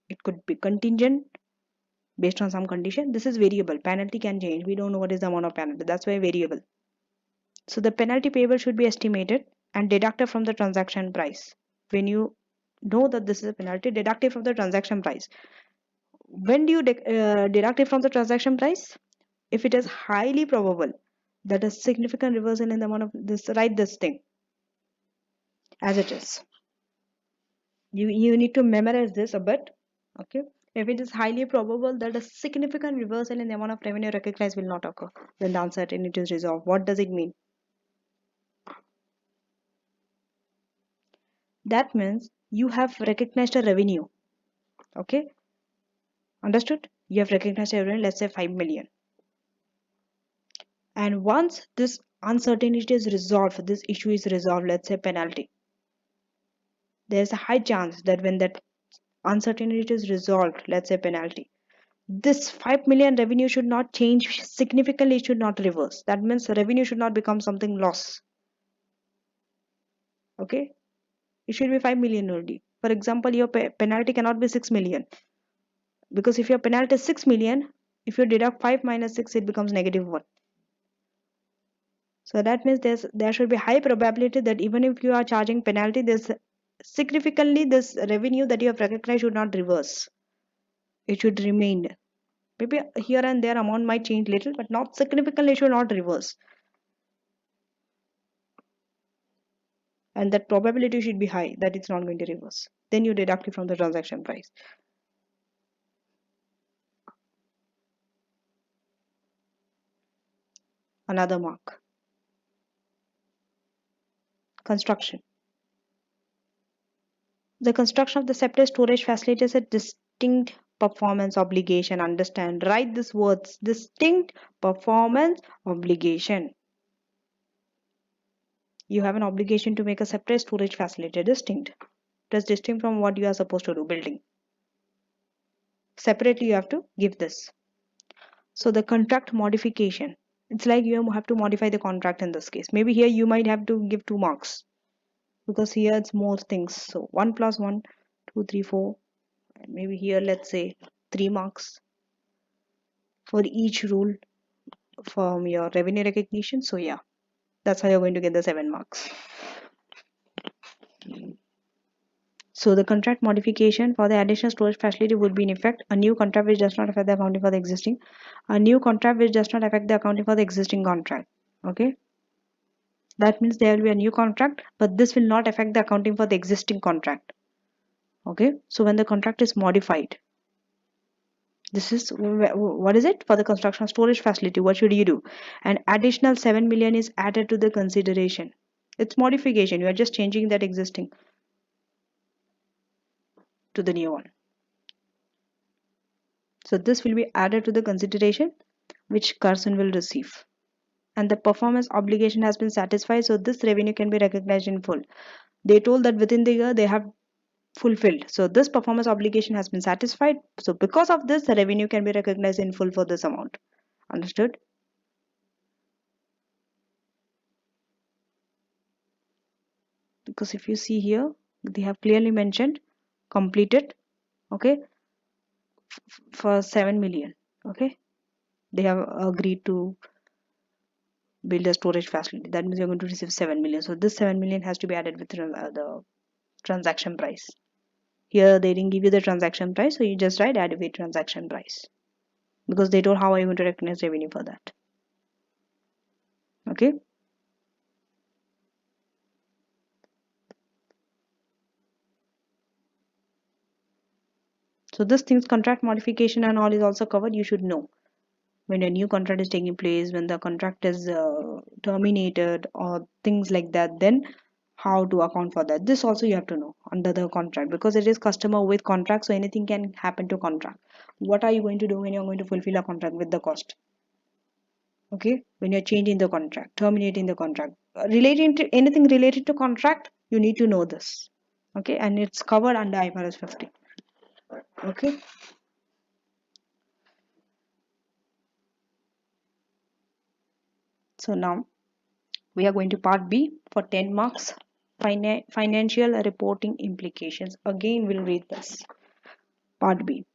it could be contingent based on some condition. This is variable. Penalty can change. We don't know what is the amount of penalty. That's why variable. So the penalty payable should be estimated and deducted from the transaction price. When you know that this is a penalty, deduct it from the transaction price. When do you deduct it from the transaction price? If it is highly probable that a significant reversal in the amount of this, write this thing as it is. You need to memorize this a bit. Okay, if it is highly probable that a significant reversal in the amount of revenue recognized will not occur, then the uncertainty is resolved. What does it mean? That means you have recognized a revenue. Okay, understood? You have recognized a revenue, let's say 5 million. And once this uncertainty is resolved, this issue is resolved, let's say penalty, there's a high chance that when that uncertainty is resolved, let's say penalty, this 5 million revenue should not change significantly, it should not reverse. That means revenue should not become something loss. Okay, it should be 5 million only. For example, your penalty cannot be 6 million, because if your penalty is 6 million, if you deduct 5 minus 6, it becomes -1. So that means there should be high probability that even if you are charging penalty, this significantly this revenue that you have recognized should not reverse. It should remain. Maybe here and there amount might change little, but not significantly, it should not reverse. And that probability should be high that it's not going to reverse. Then you deduct it from the transaction price. Another mark. Construction. The construction of the separate storage facility is a distinct performance obligation. Understand? Write these words. Distinct performance obligation. You have an obligation to make a separate storage facility distinct. It is distinct from what you are supposed to do, building. Separately, you have to give this. So the contract modification. It's like you have to modify the contract in this case. Maybe here you might have to give 2 marks because here it's more things. So 1 plus 1, 2, 3, 4. And maybe here let's say 3 marks for each rule from your revenue recognition. So yeah, that's how you're going to get the 7 marks. So the contract modification for the additional storage facility would be in effect a new contract which does not affect the accounting for the existing, a new contract which does not affect the accounting for the existing contract. Okay, that means there will be a new contract, but this will not affect the accounting for the existing contract. Okay, so when the contract is modified, this is what is it for the construction of storage facility? What should you do? An additional 7 million is added to the consideration. It's modification. You are just changing that existing to the new one. So this will be added to the consideration which Carson will receive. And the performance obligation has been satisfied, so this revenue can be recognized in full. They told that within the year they have fulfilled. So this performance obligation has been satisfied. So because of this, the revenue can be recognized in full for this amount. Understood? Because if you see here, they have clearly mentioned completed, okay, for 7 million. Okay, they have agreed to build a storage facility. That means you're going to receive 7 million. So this 7 million has to be added with the transaction price. Here they didn't give you the transaction price, so you just write add with transaction price because they told how are you going to recognize revenue for that. Okay. So this things contract modification and all is also covered. You should know when a new contract is taking place, when the contract is terminated or things like that, then how to account for that. This also you have to know under the contract because it is customer with contract, so anything can happen to contract. What are you going to do when you're going to fulfill a contract with the cost? Okay, when you're changing the contract, terminating the contract, relating to anything related to contract, you need to know this. Okay, and it's covered under IFRS 50. Okay. So now we are going to part B for 10 marks. Financial reporting implications. Again, we'll read this. Part B.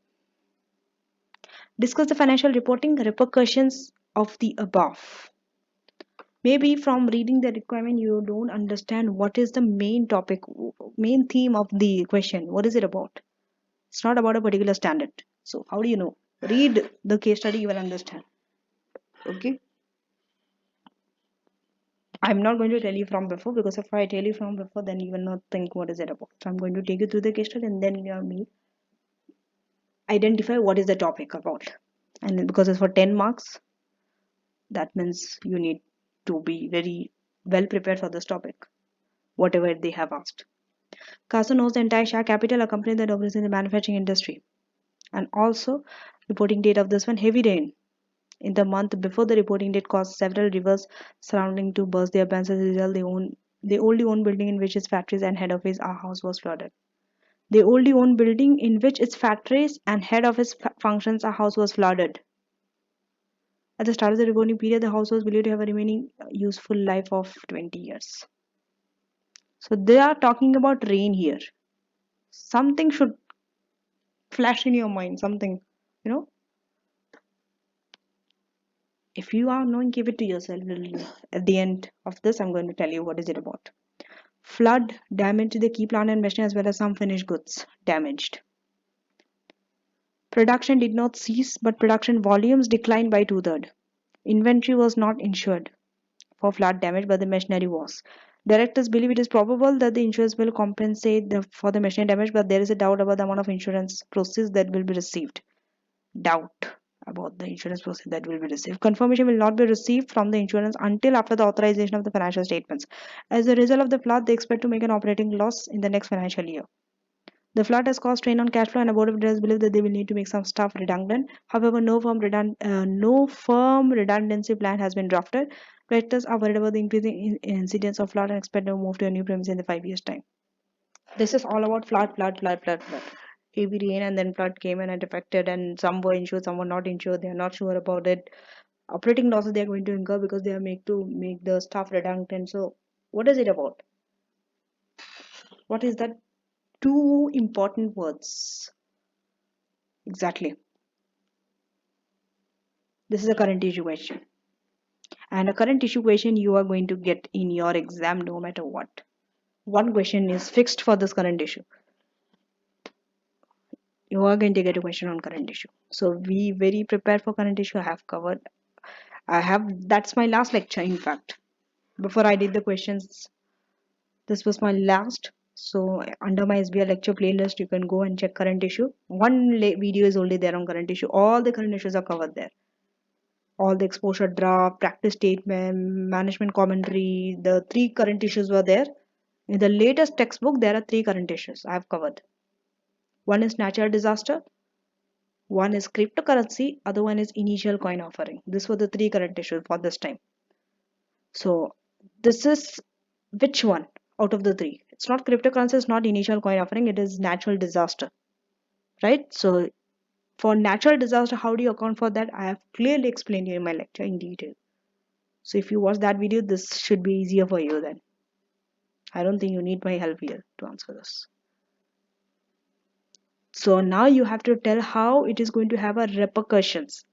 Discuss the financial reporting repercussions of the above. Maybe from reading the requirement, you don't understand what is the main topic, main theme of the question. What is it about? It's not about a particular standard. So how do you know? Read the case study, you will understand. Okay. I'm not going to tell you from before because if I tell you from before, then you will not think what is it about. So I'm going to take you through the case study and then you will identify what is the topic about. And because it's for 10 marks, that means you need to be very well prepared for this topic, whatever they have asked. Carsoon knows the entire share capital, a company that operates in the manufacturing industry. And also, reporting date of this one, heavy rain in the month before the reporting date caused several rivers surrounding to burst their banks. As a result, they only own building in which its factories and head office house was flooded. They only own building in which its factories and head office functions house was flooded. At the start of the reporting period, the house was believed to have a remaining useful life of 20 years. So they are talking about rain here. Something should flash in your mind, something, you know. If you are knowing, keep it to yourself. At the end of this, I'm going to tell you what is it about. Flood damaged the key plant and machinery as well as some finished goods damaged. Production did not cease, but production volumes declined by 2/3. Inventory was not insured for flood damage, but the machinery was. Directors believe it is probable that the insurance will compensate for the machinery damage, but there is a doubt about the amount of insurance proceeds that will be received. Doubt. about the insurance proceeds that will be received. Confirmation will not be received from the insurance until after the authorization of the financial statements. As a result of the flood, they expect to make an operating loss in the next financial year. The flood has caused strain on cash flow, and the board of directors believe that they will need to make some staff redundant. However, no firm redundancy plan has been drafted. Directors are worried about the increasing incidence of flood and expect to move to a new premise in the 5 years' time. This is all about flood. Heavy rain and then flood came and it affected, and some were insured, some were not insured. They are not sure about it. Operating losses they are going to incur because they are made to make the staff redundant. So, what is it about? What is that? Two important words. Exactly. This is a current issue question. And a current issue question you are going to get in your exam no matter what. One question is fixed for this current issue. You are going to get a question on current issue. So we very prepared for current issue. That's my last lecture in fact. Before I did the questions, this was my last. So under my SBR lecture playlist, you can go and check current issue. One video is only there on current issue. All the current issues are covered there. All the exposure draft, practice statement, management commentary, the three current issues were there. In the latest textbook, there are three current issues I have covered. One is natural disaster, one is cryptocurrency, other one is initial coin offering. These were the three current issues for this time. So this is which one out of the three? It's not cryptocurrency, it's not initial coin offering, it is natural disaster. Right? So for natural disaster, how do you account for that? I have clearly explained you in my lecture in detail. So if you watch that video, this should be easier for you then. I don't think you need my help here to answer this. So now you have to tell how it is going to have a repercussions,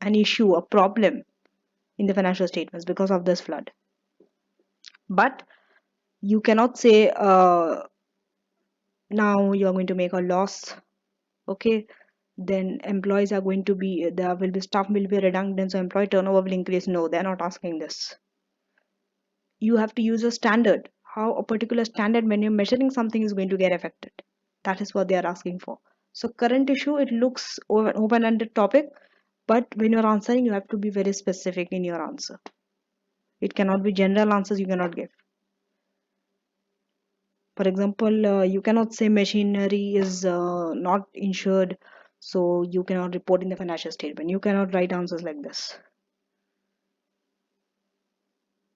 an issue, a problem in the financial statements because of this flood. But you cannot say now you are going to make a loss. Okay, then employees are going to be, there will be staff will be redundant, so employee turnover will increase. No, they're not asking this. You have to use a standard, how a particular standard when you're measuring something is going to get affected. That is what they are asking for. So current issue, it looks open-ended topic, but when you're answering, you have to be very specific in your answer. It cannot be general answers you cannot give. For example, you cannot say machinery is not insured, so you cannot report in the financial statement. You cannot write answers like this.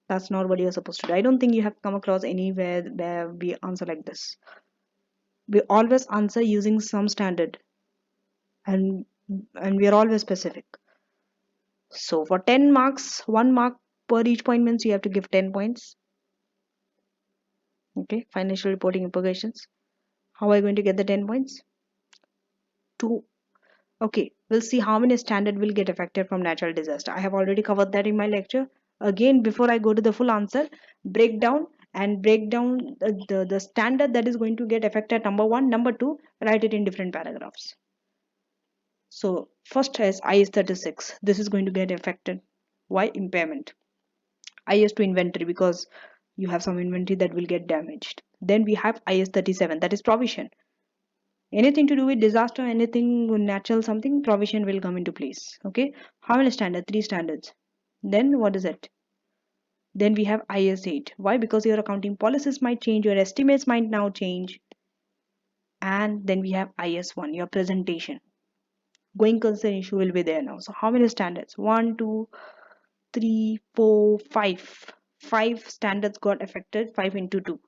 That's not what you're supposed to do. I don't think you have come across anywhere where we answer like this. We always answer using some standard, and we are always specific. So for 10 marks, 1 mark per each point means you have to give 10 points. Okay, financial reporting implications. How are you going to get the 10 points? 2. Okay, we'll see how many standard will get affected from natural disaster. I have already covered that in my lecture. Again, before I go to the full answer, break down the standard that is going to get affected. Number 1, number 2, write it in different paragraphs. So first is IS 36. This is going to get affected. Why? Impairment. IS to inventory, because you have some inventory that will get damaged. Then we have IS 37, that is provision. Anything to do with disaster, anything natural, something, provision will come into place. Okay, how many standards? 3 standards. Then what is it? Then we have IS 8. Why? Because your accounting policies might change, your estimates might now change. And then we have IS 1, your presentation. Going concern issue will be there now. So how many standards? 1, 2, 3, 4, 5. 5 standards got affected. 5 into 2.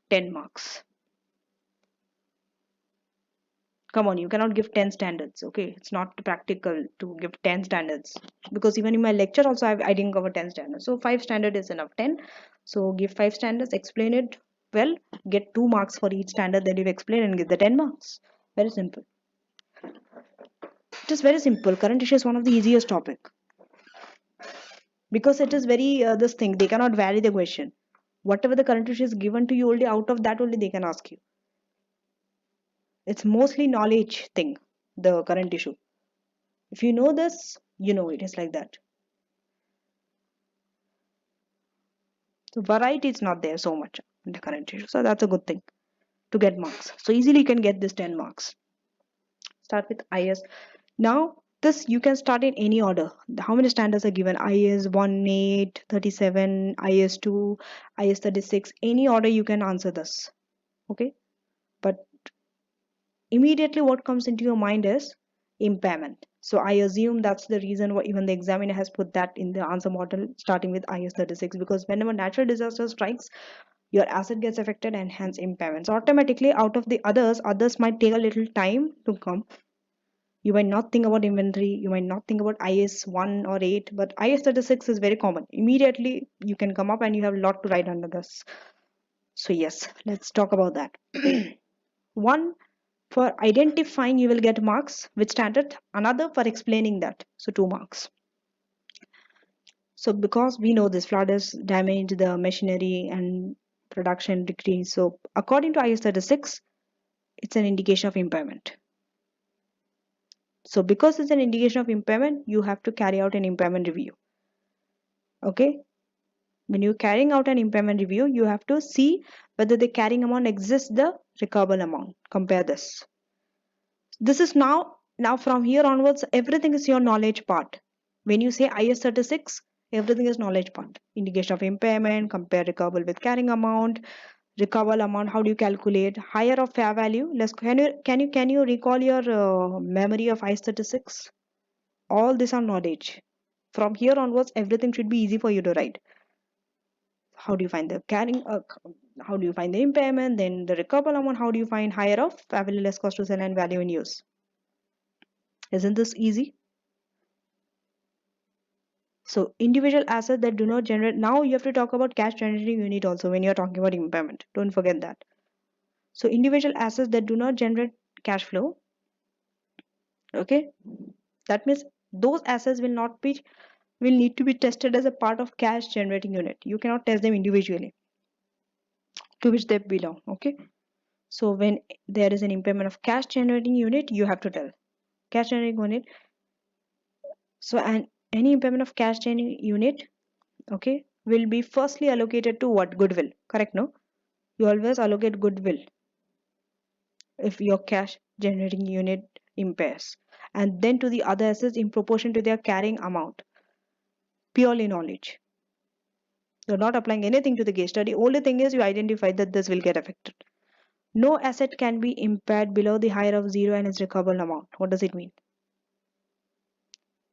10 marks. Come on, you cannot give 10 standards. Okay, it's not practical to give 10 standards, because even in my lecture also I didn't cover 10 standards. So 5 standard is enough. 10. So give 5 standards, explain it well, get 2 marks for each standard that you've explained, and give the 10 marks. Very simple. It is very simple. Current issue is one of the easiest topic, because it is very this thing, they cannot vary the question. Whatever the current issue is given to you, only out of that only they can ask you. It's mostly knowledge thing, the current issue. If you know this, you know it is like that. So variety is not there so much in the current issue. So that's a good thing to get marks. So easily you can get this 10 marks. Start with IS. Now This you can start in any order. How many standards are given? IS 18, 37, IS 2, IS 36. Any order you can answer this. Okay. But immediately what comes into your mind is impairment. So I assume that's the reason why even the examiner has put that in the answer model starting with IS 36, because whenever natural disaster strikes, your asset gets affected and hence impairment. So automatically out of the others might take a little time to come. You might not think about inventory, you might not think about IS 1 or 8, but IS 36 is very common. Immediately you can come up and you have a lot to write under this. So yes, let's talk about that. One, for identifying you will get marks with standard, another for explaining that, so 2 marks. So because we know this flood has damaged the machinery and production decrease, so according to IS 36 it's an indication of impairment. So because it's an indication of impairment, you have to carry out an impairment review. Okay, when you're carrying out an impairment review, you have to see whether the carrying amount exceeds the recoverable amount. Compare this. This is now from here onwards, everything is your knowledge part. When you say IS 36, everything is knowledge part. Indication of impairment, compare recoverable with carrying amount, recoverable amount, how do you calculate, higher of fair value. Let's can you recall your memory of IS 36? All this are knowledge. From here onwards, everything should be easy for you to write. How do you find the carrying how do you find the impairment, then the recoverable amount, how do you find higher of fair value less cost to sell and value in use? Isn't this easy? So individual assets that do not generate, now you have to talk about cash generating unit also when you're talking about impairment. Don't forget that. So individual assets that do not generate cash flow, okay, that means those assets will need to be tested as a part of cash generating unit. You cannot test them individually to which they belong. Okay. So when there is an impairment of cash generating unit, you have to tell cash generating unit. So and any impairment of cash generating unit, okay, will be firstly allocated to what? Goodwill. Correct, no? You always allocate goodwill if your cash generating unit impairs, and then to the other assets in proportion to their carrying amount. Purely knowledge. You're not applying anything to the case study. Only thing is you identify that this will get affected. No asset can be impaired below the higher of zero and its recoverable amount. What does it mean?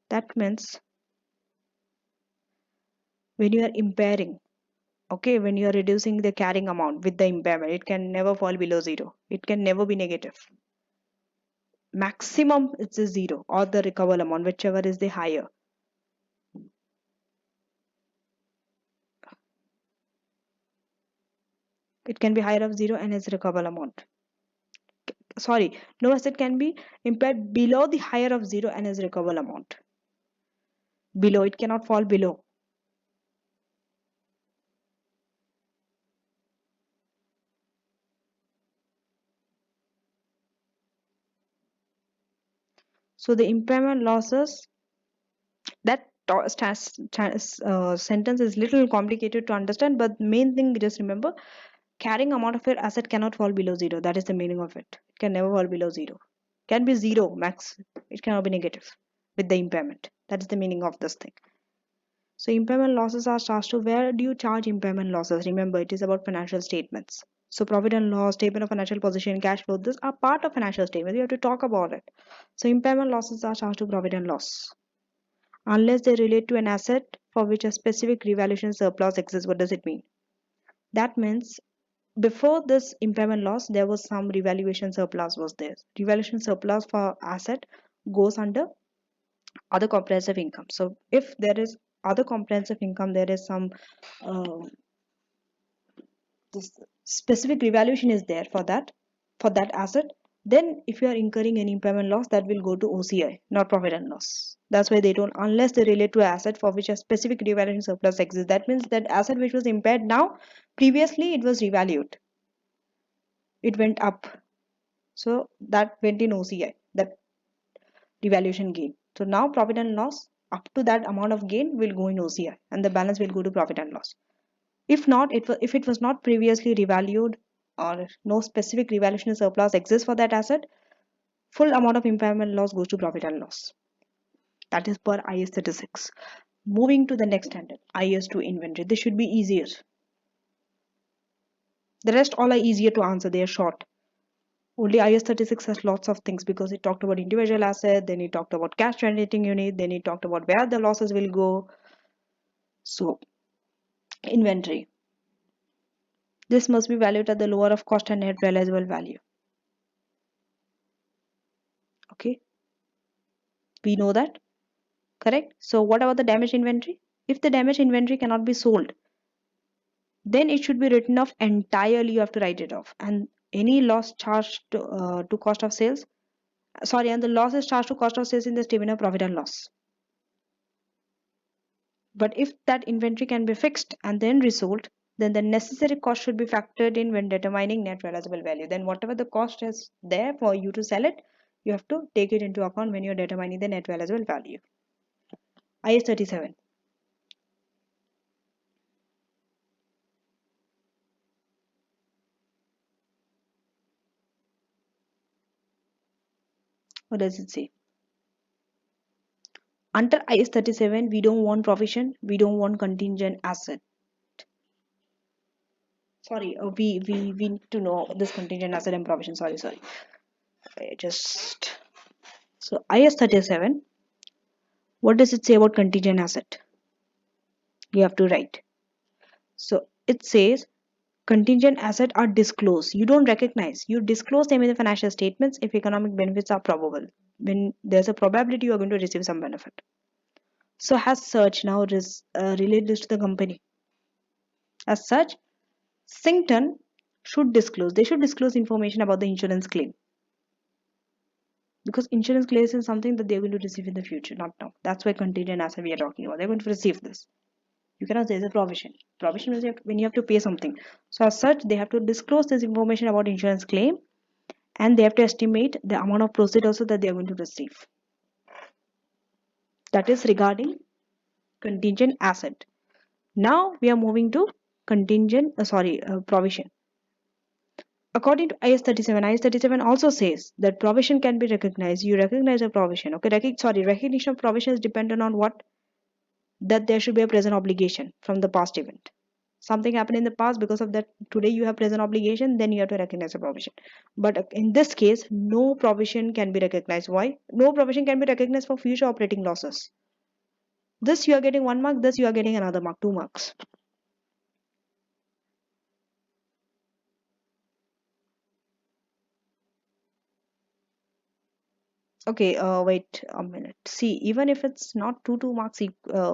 That means when you are impairing, okay, when you are reducing the carrying amount with the impairment, it can never fall below zero. It can never be negative. Maximum it's a zero or the recoverable amount, whichever is the higher. It can be higher of zero and its recoverable amount. Sorry, no asset can be impaired below the higher of zero and its recoverable amount. Below, it cannot fall below. So the impairment losses, that sentence is little complicated to understand, but main thing just remember, carrying amount of your asset cannot fall below zero. That is the meaning of it. It can never fall below zero. Can be zero max. It cannot be negative with the impairment. That is the meaning of this thing. So impairment losses are charged to, where do you charge impairment losses? Remember, it is about financial statements. So profit and loss, statement of financial position, cash flow, these are part of financial statements. You have to talk about it. So impairment losses are charged to profit and loss unless they relate to an asset for which a specific revaluation surplus exists. What does it mean? That means before this impairment loss, there was some revaluation surplus was there. Revaluation surplus for asset goes under other comprehensive income. So if there is other comprehensive income, there is some uh, this specific revaluation is there for that asset, then if you are incurring any impairment loss, that will go to OCI, not profit and loss. That's why they don't, unless they relate to asset for which a specific revaluation surplus exists. That means that asset which was impaired now, previously it was revalued, it went up, so that went in OCI, that revaluation gain. So now profit and loss up to that amount of gain will go in OCI and the balance will go to profit and loss. If not, if it was not previously revalued or no specific revaluation surplus exists for that asset, full amount of impairment loss goes to profit and loss. That is per IS 36. Moving to the next standard, IS2 inventory. This should be easier. The rest all are easier to answer. They are short. Only IS 36 has lots of things because it talked about individual asset, then it talked about cash generating unit, then it talked about where the losses will go. So, inventory. This must be valued at the lower of cost and net realizable value. Okay, we know that, correct? So, what about the damaged inventory? If the damaged inventory cannot be sold, then it should be written off entirely. You have to write it off, and any loss charged to cost of sales, sorry, and the loss is charged to cost of sales in the statement of profit and loss. But if that inventory can be fixed and then resold, then the necessary cost should be factored in when determining net realizable value. Then whatever the cost is there for you to sell it, you have to take it into account when you're determining the net realizable value. IS 37. What does it say? Under IS 37, we don't want provision, we don't want contingent asset. Sorry, we need to know this contingent asset and provision. Sorry. Just so IS 37. What does it say about contingent asset? You have to write. So it says contingent assets are disclosed. You don't recognize. You disclose them in the financial statements if economic benefits are probable. When there's a probability you are going to receive some benefit. So as such, now relate this to the company. As such, Sington should disclose. They should disclose information about the insurance claim. Because insurance claims is something that they're going to receive in the future, not now. That's why contingent asset we are talking about. They're going to receive this. You cannot say it's a provision. Provision is when you have to pay something. So as such, they have to disclose this information about insurance claim, and they have to estimate the amount of proceeds also that they are going to receive. That is regarding contingent asset. Now we are moving to provision. According to IS 37, IS 37 also says that provision can be recognized. You recognize a provision. Okay, recognition of provision is dependent on what? That there should be a present obligation from the past event. Something happened in the past, because of that today you have present obligation, then you have to recognize a provision. But in this case, no provision can be recognized. Why? No provision can be recognized for future operating losses. This you are getting 1 mark, this you are getting another mark, 2 marks. Okay, wait a minute. See, even if it's not 2 marks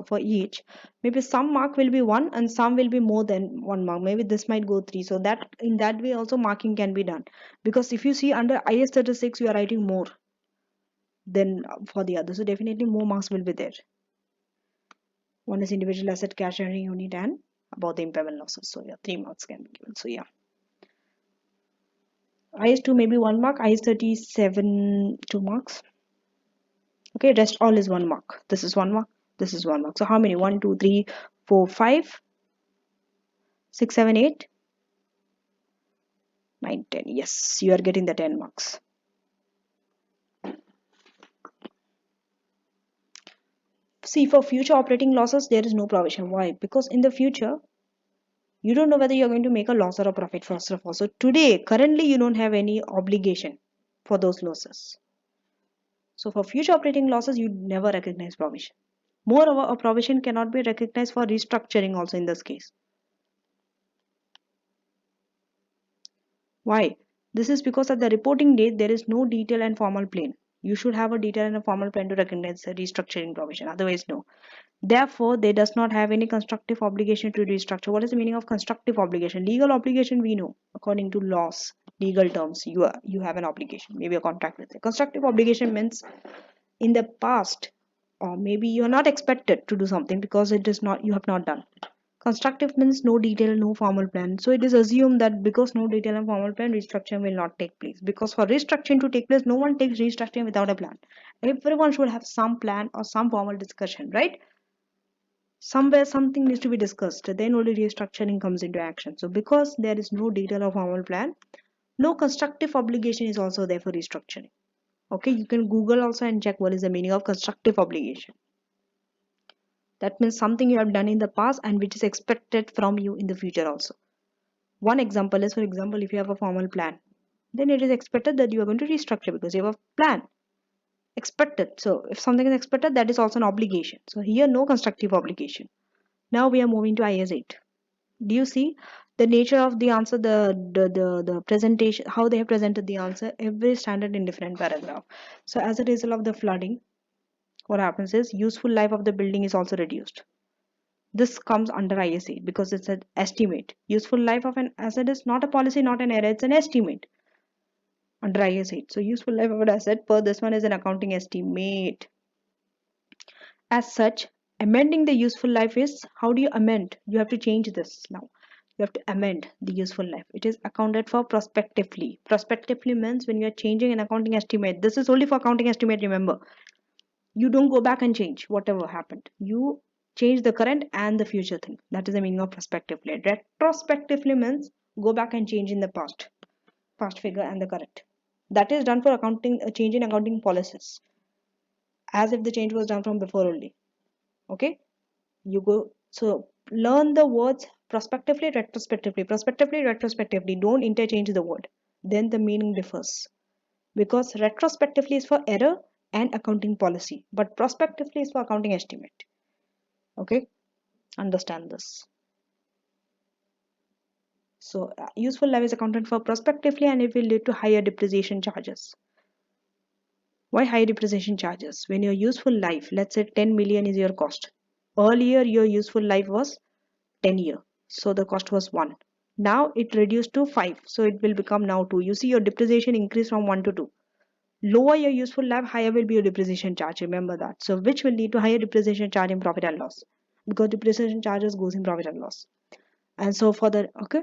for each, maybe some mark will be 1 and some will be more than 1 mark. Maybe this might go 3. So that in that way also marking can be done. Because if you see under IS 36, you are writing more than for the other. So definitely more marks will be there. One is individual asset cash generating unit and about the impairment losses. So yeah, 3 marks can be given. So yeah. IS2 maybe 1 mark, IS 37 2 marks. Okay, rest all is 1 mark. This is 1 mark, this is 1 mark. So how many? 1, 2, 3, 4, 5, 6, 7, 8, 9, 10. Yes, you are getting the 10 marks. See, for future operating losses, there is no provision. Why? Because in the future, you don't know whether you're going to make a loss or a profit, first of all. So today, currently, you don't have any obligation for those losses. So for future operating losses, you never recognize provision. Moreover, a provision cannot be recognized for restructuring also in this case. Why? This is because at the reporting date, there is no detail and formal plan. You should have a detail and a formal plan to recognize a restructuring provision. Otherwise, no. Therefore, they does not have any constructive obligation to restructure. What is the meaning of constructive obligation? Legal obligation, we know. According to laws, legal terms, you have an obligation, maybe a contract with it. Constructive obligation means in the past, or maybe you are not expected to do something because it is not, you have not done. Constructive means no detail, no formal plan. So it is assumed that because no detail and formal plan, restructuring will not take place. Because for restructuring to take place, no one takes restructuring without a plan. Everyone should have some plan or some formal discussion, right? Somewhere something needs to be discussed, then only restructuring comes into action. So because there is no detail or formal plan, no constructive obligation is also there for restructuring. Okay, you can Google also and check what is the meaning of constructive obligation. That means something you have done in the past and which is expected from you in the future also. One example is, for example, if you have a formal plan, then it is expected that you are going to restructure because you have a plan. Expected. So if something is expected, that is also an obligation. So here no constructive obligation. Now we are moving to IS 8. Do you see the nature of the answer, the presentation, how they have presented the answer, every standard in different paragraph. So as a result of the flooding, what happens is useful life of the building is also reduced. This comes under ISA because it's an estimate. Useful life of an asset is not a policy, not an error, it's an estimate under ISA. So useful life of an asset per this one is an accounting estimate. As such, amending the useful life is, how do you amend? You have to change this now. You have to amend the useful life. It is accounted for prospectively. Prospectively means when you are changing an accounting estimate. This is only for accounting estimate, remember. You don't go back and change whatever happened. You change the current and the future thing. That is the meaning of prospectively. Retrospectively means go back and change in the past figure and the current. That is done for accounting, change in accounting policies, as if the change was done from before only. Okay, you go. So learn the words prospectively, retrospectively. Prospectively, retrospectively. Don't interchange the word. Then the meaning differs. Because retrospectively is for error and accounting policy, but prospectively is for accounting estimate. Okay, understand this. So useful life is accounted for prospectively and it will lead to higher depreciation charges. Why high depreciation charges? When your useful life, let's say 10 million is your cost. Earlier your useful life was 10 year. So the cost was 1. Now it reduced to 5. So it will become now 2. You see your depreciation increase from 1 to 2. Lower your useful life, higher will be your depreciation charge. Remember that. So which will lead to higher depreciation charge in profit and loss. Because depreciation charges goes in profit and loss. And so for the, okay,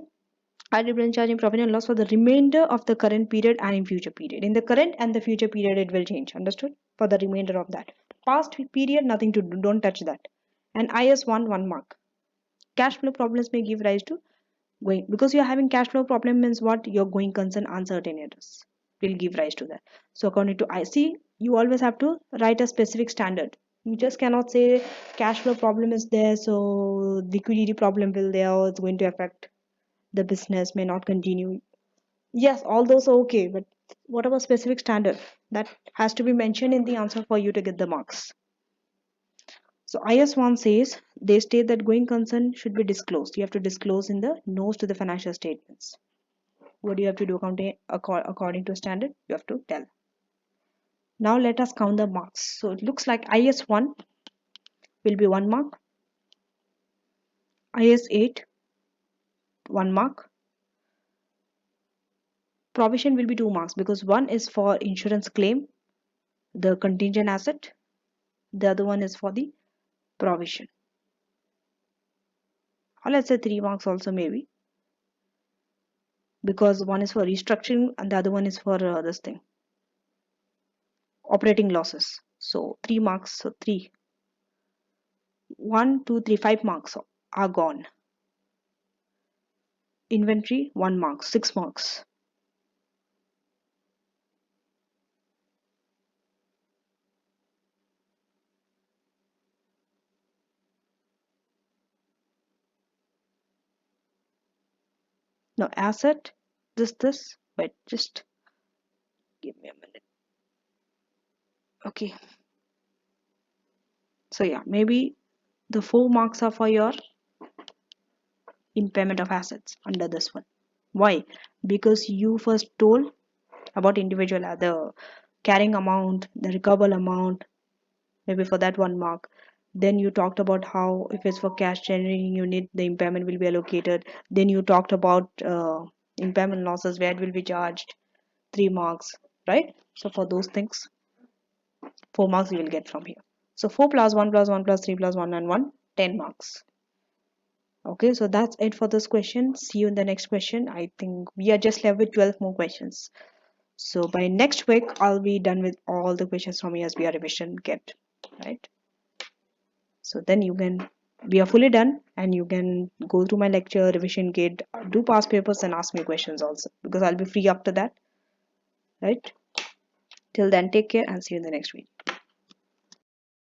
high depreciation charge in profit and loss for the remainder of the current period and in future period. In the current and the future period it will change. Understood? For the remainder of that. Past period, nothing to do. Don't touch that. And IS1, 1 mark. Cash flow problems may give rise to going, because you're having cash flow problem means what? Your going concern uncertainties will give rise to that. So according to IC, you always have to write a specific standard. You just cannot say cash flow problem is there, so liquidity problem will there, or it's going to affect the business, may not continue. Yes, all those are okay, but what about specific standard? That has to be mentioned in the answer for you to get the marks. So IS1 says they state that going concern should be disclosed. You have to disclose in the notes to the financial statements. What do you have to do according to standard? You have to tell. Now let us count the marks. So it looks like IS1 will be 1 mark, IS8 1 mark, provision will be 2 marks because one is for insurance claim, the contingent asset, the other one is for the provision. Or let's say 3 marks also maybe, because one is for restructuring and the other one is for this thing, operating losses. So 3 marks, so 3, 1, 2, 3, 5 marks are gone. Inventory 1 mark, 6 marks. Now asset, this, wait, just give me a minute. Okay. So yeah, maybe the 4 marks are for your impairment of assets under this one. Why? Because you first told about individual, the carrying amount, the recoverable amount, maybe for that 1 mark. Then you talked about how if it's for cash generating unit, the impairment will be allocated. Then you talked about impairment losses, where it will be charged, 3 marks, right? So for those things, 4 marks you will get from here. So 4 plus 1 plus 1 plus 3 plus 1 and 1, 10 marks. Okay, so that's it for this question. See you in the next question. I think we are just left with 12 more questions. So by next week, I'll be done with all the questions from SBR revision kit, right? So then we are fully done and you can go through my lecture, revision kit, do past papers and ask me questions also because I'll be free after that, right? Till then, take care and see you in the next video.